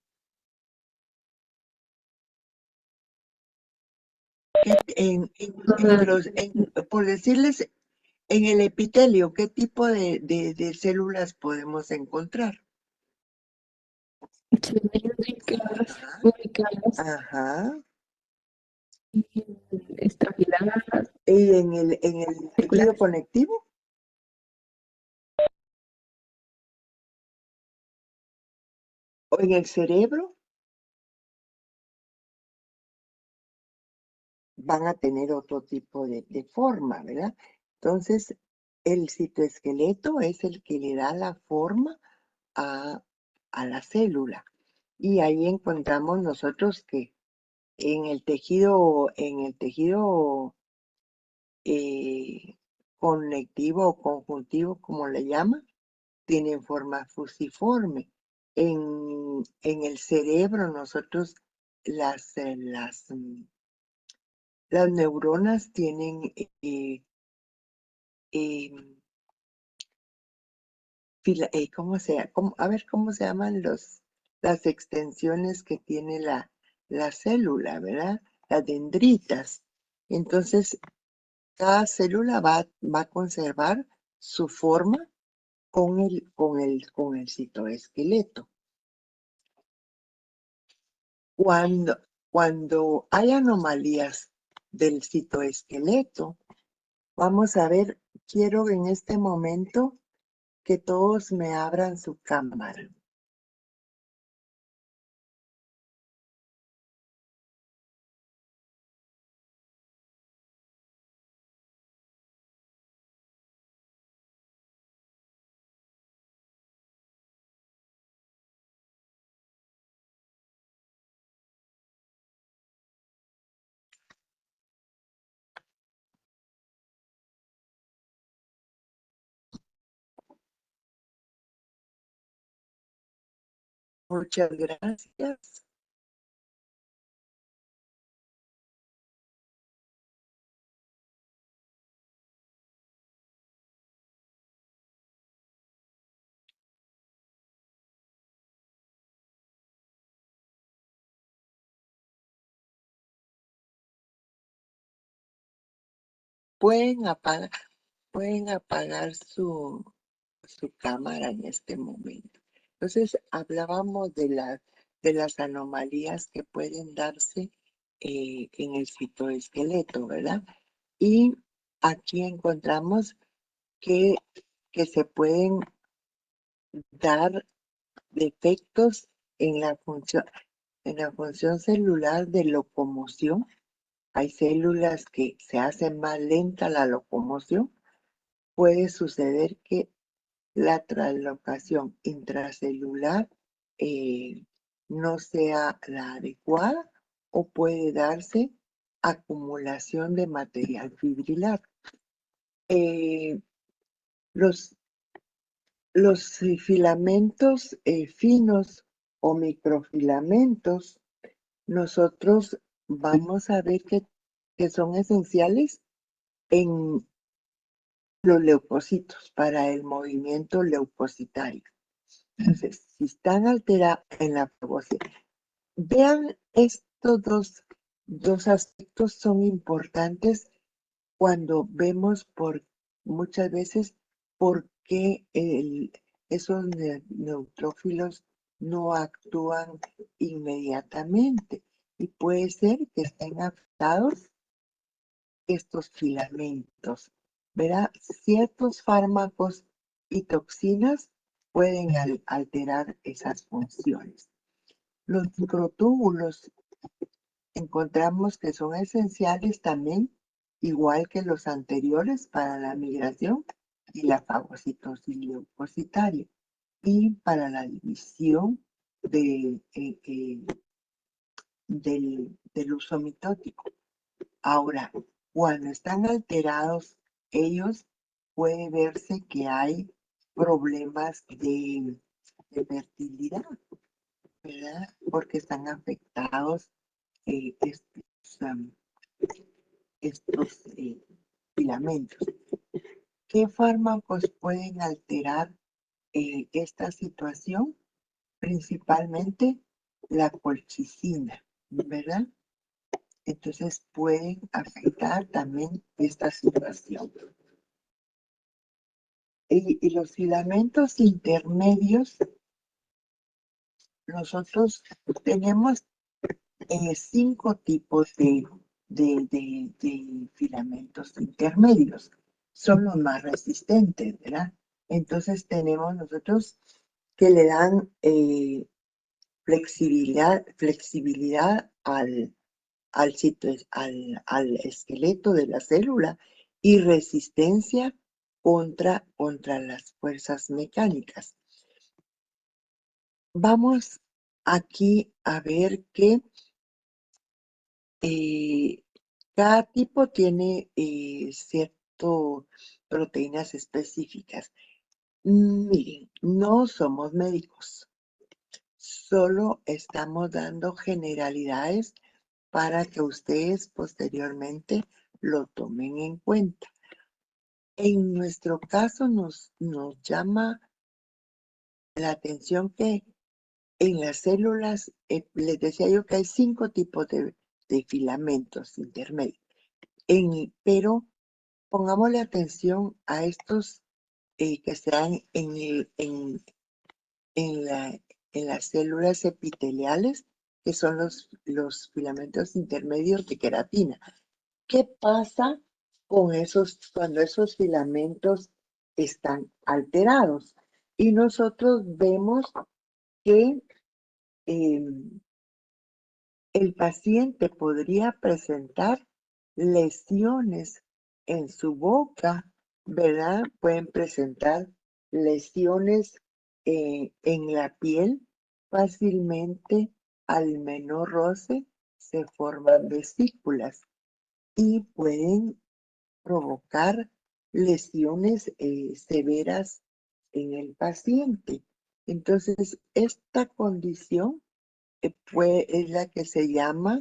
Por decirles, en el epitelio, ¿qué tipo de células podemos encontrar? Cilíndricas, Ajá, ubicadas, ajá. estafiladas, ¿Y en el tejido circulares. conectivo? ¿O en el cerebro? Van a tener otro tipo de forma, ¿verdad? Entonces, el citoesqueleto es el que le da la forma a la célula. Y ahí encontramos nosotros que en el tejido conectivo o conjuntivo, como le llaman, tienen forma fusiforme. En el cerebro nosotros las neuronas tienen a ver cómo se llaman las extensiones que tiene la célula, ¿verdad? Las dendritas. Entonces, cada célula va a conservar su forma con el citoesqueleto. Cuando hay anomalías del citoesqueleto, vamos a ver, quiero en este momento que todos me abran su cámara. Muchas gracias. Pueden apagar su cámara en este momento. Entonces, hablábamos de las anomalías que pueden darse en el citoesqueleto, ¿verdad? Y aquí encontramos que se pueden dar defectos en la función celular de locomoción. Hay células que se hacen más lenta la locomoción. Puede suceder que la translocación intracelular no sea la adecuada o puede darse acumulación de material fibrilar. Los filamentos finos o microfilamentos, nosotros vamos a ver que son esenciales en los leucocitos para el movimiento leucocitario. Entonces, si están alterados en la fagocitosis, vean estos dos aspectos son importantes cuando vemos muchas veces por qué esos neutrófilos no actúan inmediatamente. Y puede ser que estén afectados estos filamentos, ¿verdad? Ciertos fármacos y toxinas pueden alterar esas funciones. Los microtúbulos encontramos que son esenciales también, igual que los anteriores, para la migración y la fagocitosis leucocitaria y para la división del uso mitótico. Ahora, cuando están alterados, ellos puede verse que hay problemas de fertilidad, ¿verdad? Porque están afectados estos filamentos. ¿Qué fármacos pueden alterar esta situación? Principalmente la colchicina, ¿verdad? Entonces pueden afectar también esta situación. Y los filamentos intermedios, nosotros tenemos 5 tipos de filamentos intermedios. Son los más resistentes, ¿verdad? Entonces tenemos nosotros que le dan flexibilidad al esqueleto de la célula y resistencia contra las fuerzas mecánicas. Vamos aquí a ver que cada tipo tiene ciertas proteínas específicas. Miren, no somos médicos, solo estamos dando generalidades para que ustedes posteriormente lo tomen en cuenta. En nuestro caso nos llama la atención que en las células, les decía yo que hay 5 tipos de filamentos intermedios, pero pongámosle atención a estos que se dan en las células epiteliales, que son los filamentos intermedios de queratina. ¿Qué pasa con cuando esos filamentos están alterados? Y nosotros vemos que el paciente podría presentar lesiones en su boca, ¿verdad? Pueden presentar lesiones en la piel. Fácilmente al menor roce se forman vesículas y pueden provocar lesiones severas en el paciente. Entonces, esta condición es la que se llama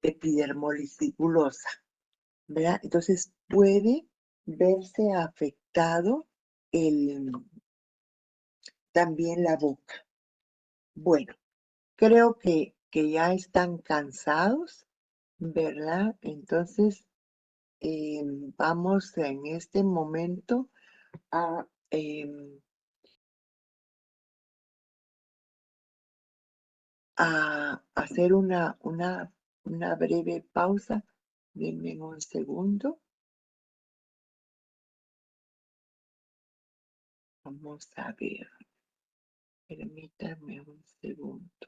epidermolisis bulosa, ¿verdad? Entonces, puede verse afectado también la boca. Bueno, creo que ya están cansados, ¿verdad? Entonces, vamos en este momento a hacer una breve pausa. Denme un segundo. Vamos a ver. Permítanme un segundo.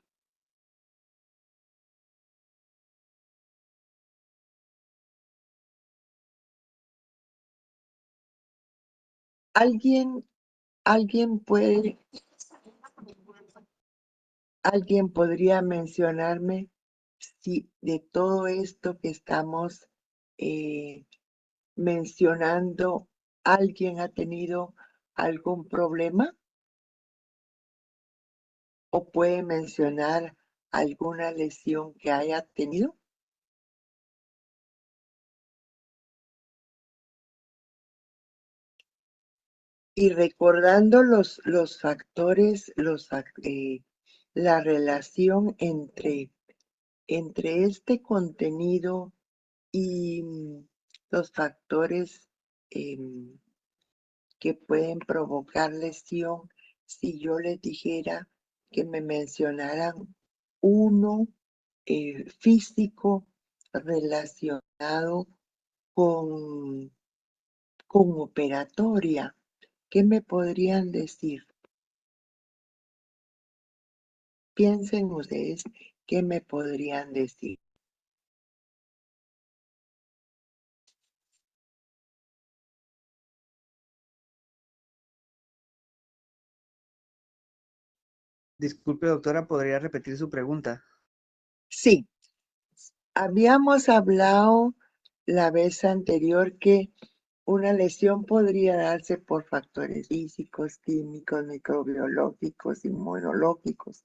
¿Alguien podría mencionarme si de todo esto que estamos mencionando, alguien ha tenido algún problema? ¿O puede mencionar alguna lesión que haya tenido? Y recordando los factores, la relación entre este contenido y los factores que pueden provocar lesión, si yo les dijera que me mencionaran uno físico relacionado con operatoria, ¿qué me podrían decir? Piensen ustedes, ¿qué me podrían decir? Disculpe, doctora, ¿podría repetir su pregunta? Sí, Habíamos hablado la vez anterior que una lesión podría darse por factores físicos, químicos, microbiológicos, inmunológicos,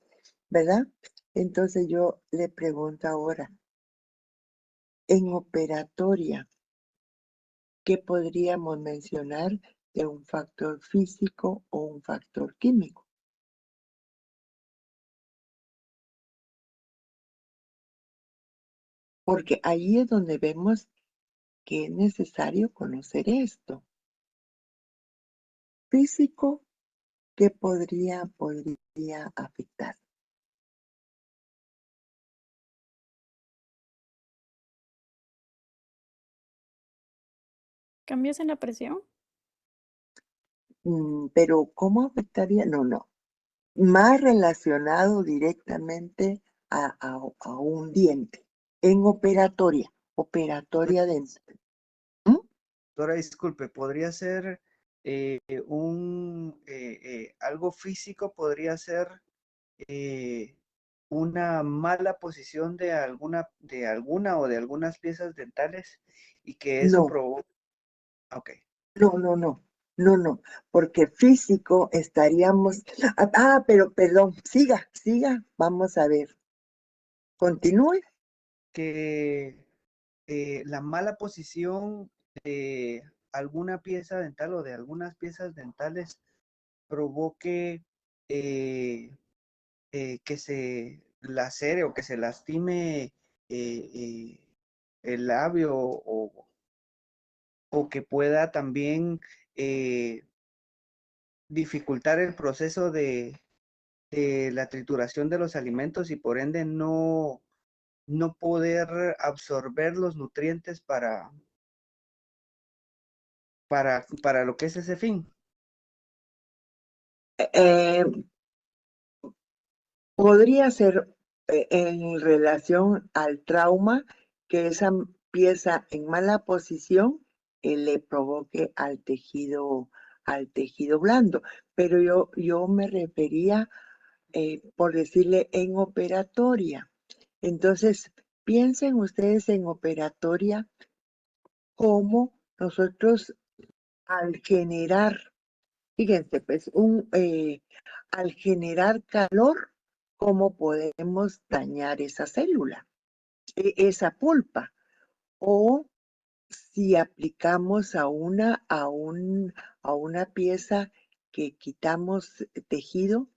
¿verdad? Entonces yo le pregunto ahora, en operatoria, ¿qué podríamos mencionar de un factor físico o un factor químico? Porque ahí es donde vemos que es necesario conocer esto. Físico, ¿qué podría afectar? ¿Cambios en la presión? Pero ¿cómo afectaría? No. Más relacionado directamente a un diente. En operatoria dental. Doctora, disculpe, ¿podría ser algo físico? ¿Podría ser una mala posición de alguna o de algunas piezas dentales y que eso No, provoca? Ok. no, porque físico estaríamos... pero perdón, siga, vamos a ver. Continúe. Que la mala posición de alguna pieza dental o de algunas piezas dentales provoque que se lacere o que se lastime el labio o que pueda también dificultar el proceso de la trituración de los alimentos y por ende no poder absorber los nutrientes para lo que es ese fin. Eh, Podría ser en relación al trauma que esa pieza en mala posición le provoque al tejido blando. Pero yo me refería, por decirle, en operatoria. Entonces, piensen ustedes en operatoria como nosotros al generar, fíjense, pues al generar calor, ¿cómo podemos dañar esa célula, esa pulpa? O si aplicamos a una pieza que quitamos tejido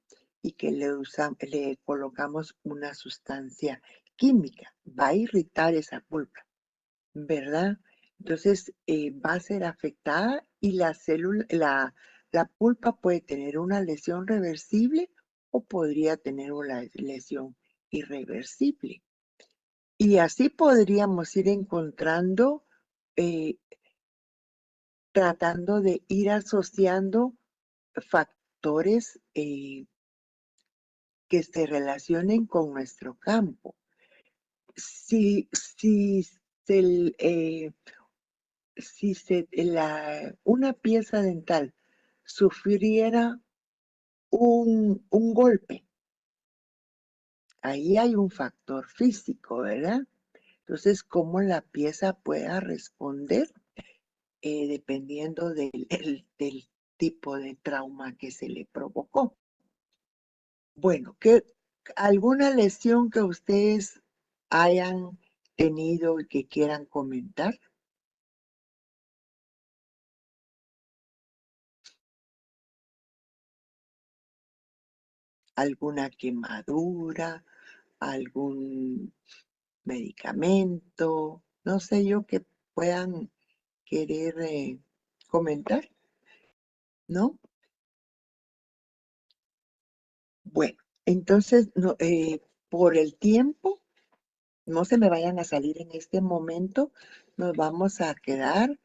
y que le colocamos una sustancia química, va a irritar esa pulpa, ¿verdad? Entonces va a ser afectada y la pulpa puede tener una lesión reversible o podría tener una lesión irreversible. Y así podríamos ir encontrando, tratando de ir asociando factores que se relacionen con nuestro campo. Si una pieza dental sufriera un golpe, ahí hay un factor físico, ¿verdad? Entonces, cómo la pieza pueda responder dependiendo del tipo de trauma que se le provocó. Bueno, ¿alguna lesión que ustedes hayan tenido y que quieran comentar? ¿Alguna quemadura? ¿Algún medicamento? No sé yo que puedan querer comentar, ¿no? Bueno, entonces, por el tiempo, no se me vayan a salir en este momento, nos vamos a quedar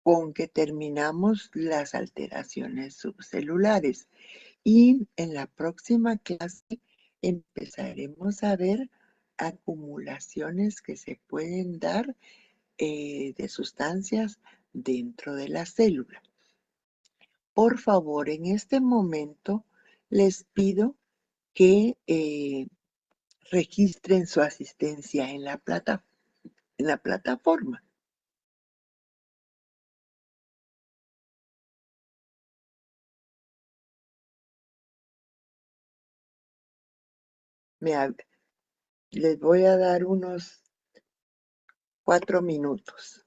con que terminamos las alteraciones subcelulares. Y en la próxima clase empezaremos a ver acumulaciones que se pueden dar de sustancias dentro de la célula. Por favor, en este momento les pido que registren su asistencia en la plataforma. Les voy a dar unos 4 minutos.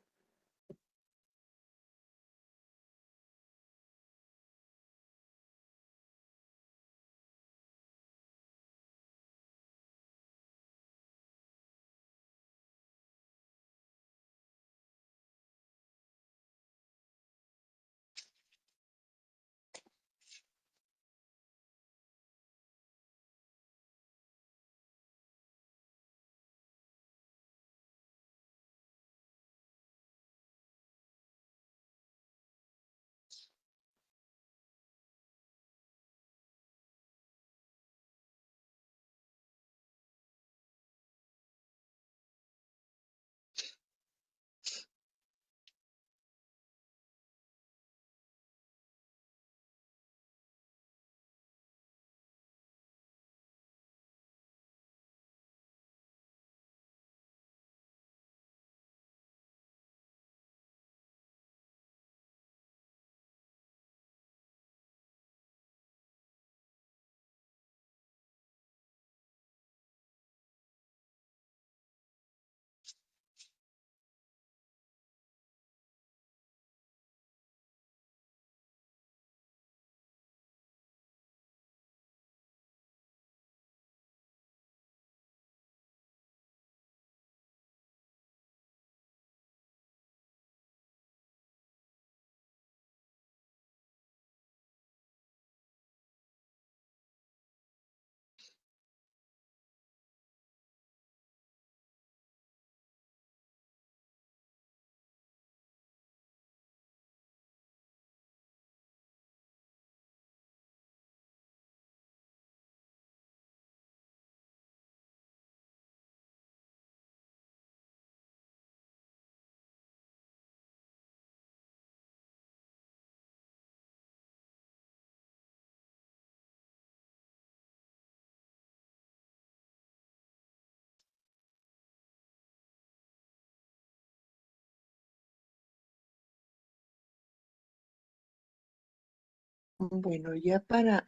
Bueno, ya para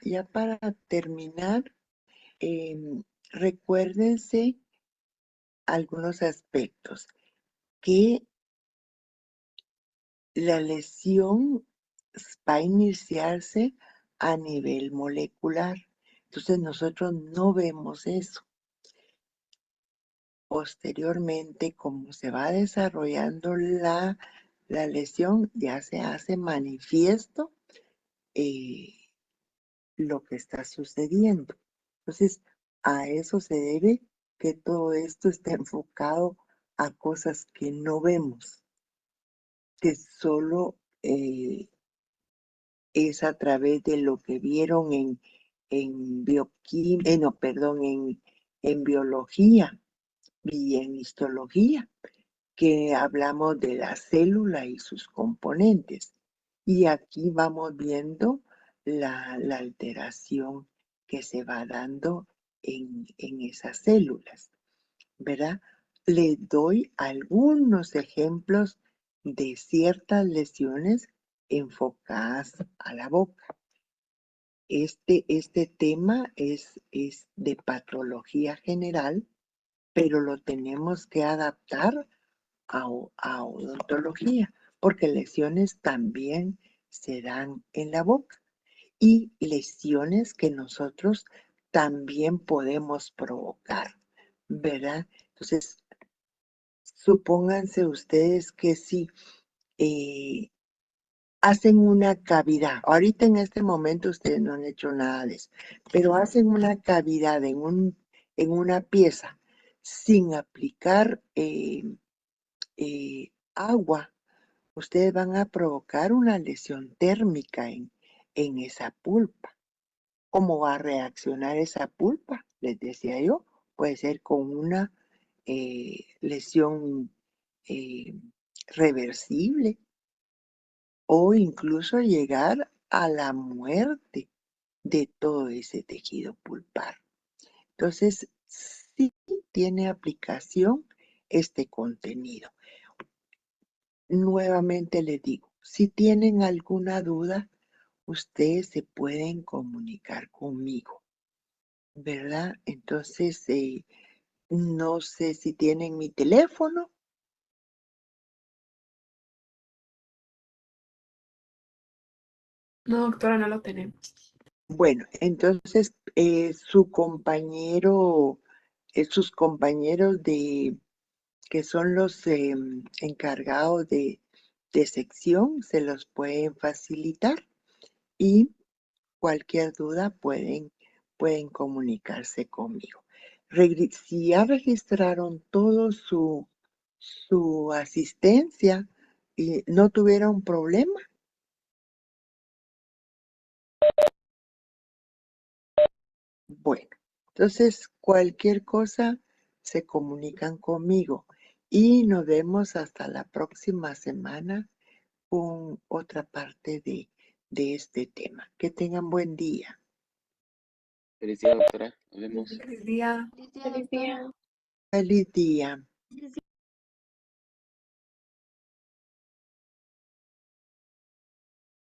terminar, recuérdense algunos aspectos, que la lesión va a iniciarse a nivel molecular. Entonces nosotros no vemos eso. Posteriormente, como se va desarrollando la lesión, ya se hace manifiesto lo que está sucediendo. Entonces, a eso se debe que todo esto está enfocado a cosas que no vemos, que solo es a través de lo que vieron en bioquímica, no, perdón, en biología y en histología, que hablamos de la célula y sus componentes. Y aquí vamos viendo la alteración que se va dando en esas células, ¿verdad? Les doy algunos ejemplos de ciertas lesiones enfocadas a la boca. Este tema es de patología general, pero lo tenemos que adaptar a odontología, porque lesiones también se dan en la boca y lesiones que nosotros también podemos provocar, ¿verdad? Entonces, supónganse ustedes que si hacen una cavidad, ahorita en este momento ustedes no han hecho nada de eso, pero hacen una cavidad en una pieza sin aplicar agua, ustedes van a provocar una lesión térmica en esa pulpa. ¿Cómo va a reaccionar esa pulpa? Les decía yo, puede ser con una lesión reversible o incluso llegar a la muerte de todo ese tejido pulpar. Entonces, sí tiene aplicación este contenido. Nuevamente le digo, si tienen alguna duda, ustedes se pueden comunicar conmigo, ¿verdad? Entonces, no sé si tienen mi teléfono. No, doctora, no lo tenemos. Bueno, entonces su compañero, sus compañeros que son los encargados de sección, se los pueden facilitar y cualquier duda pueden comunicarse conmigo. Si ya registraron todo su asistencia y no tuvieron problema, bueno, entonces cualquier cosa se comunican conmigo y nos vemos hasta la próxima semana con otra parte de este tema. Que tengan buen día. Feliz día, doctora. Nos vemos. Feliz día. Feliz día, Feliz doctora. día. Feliz día.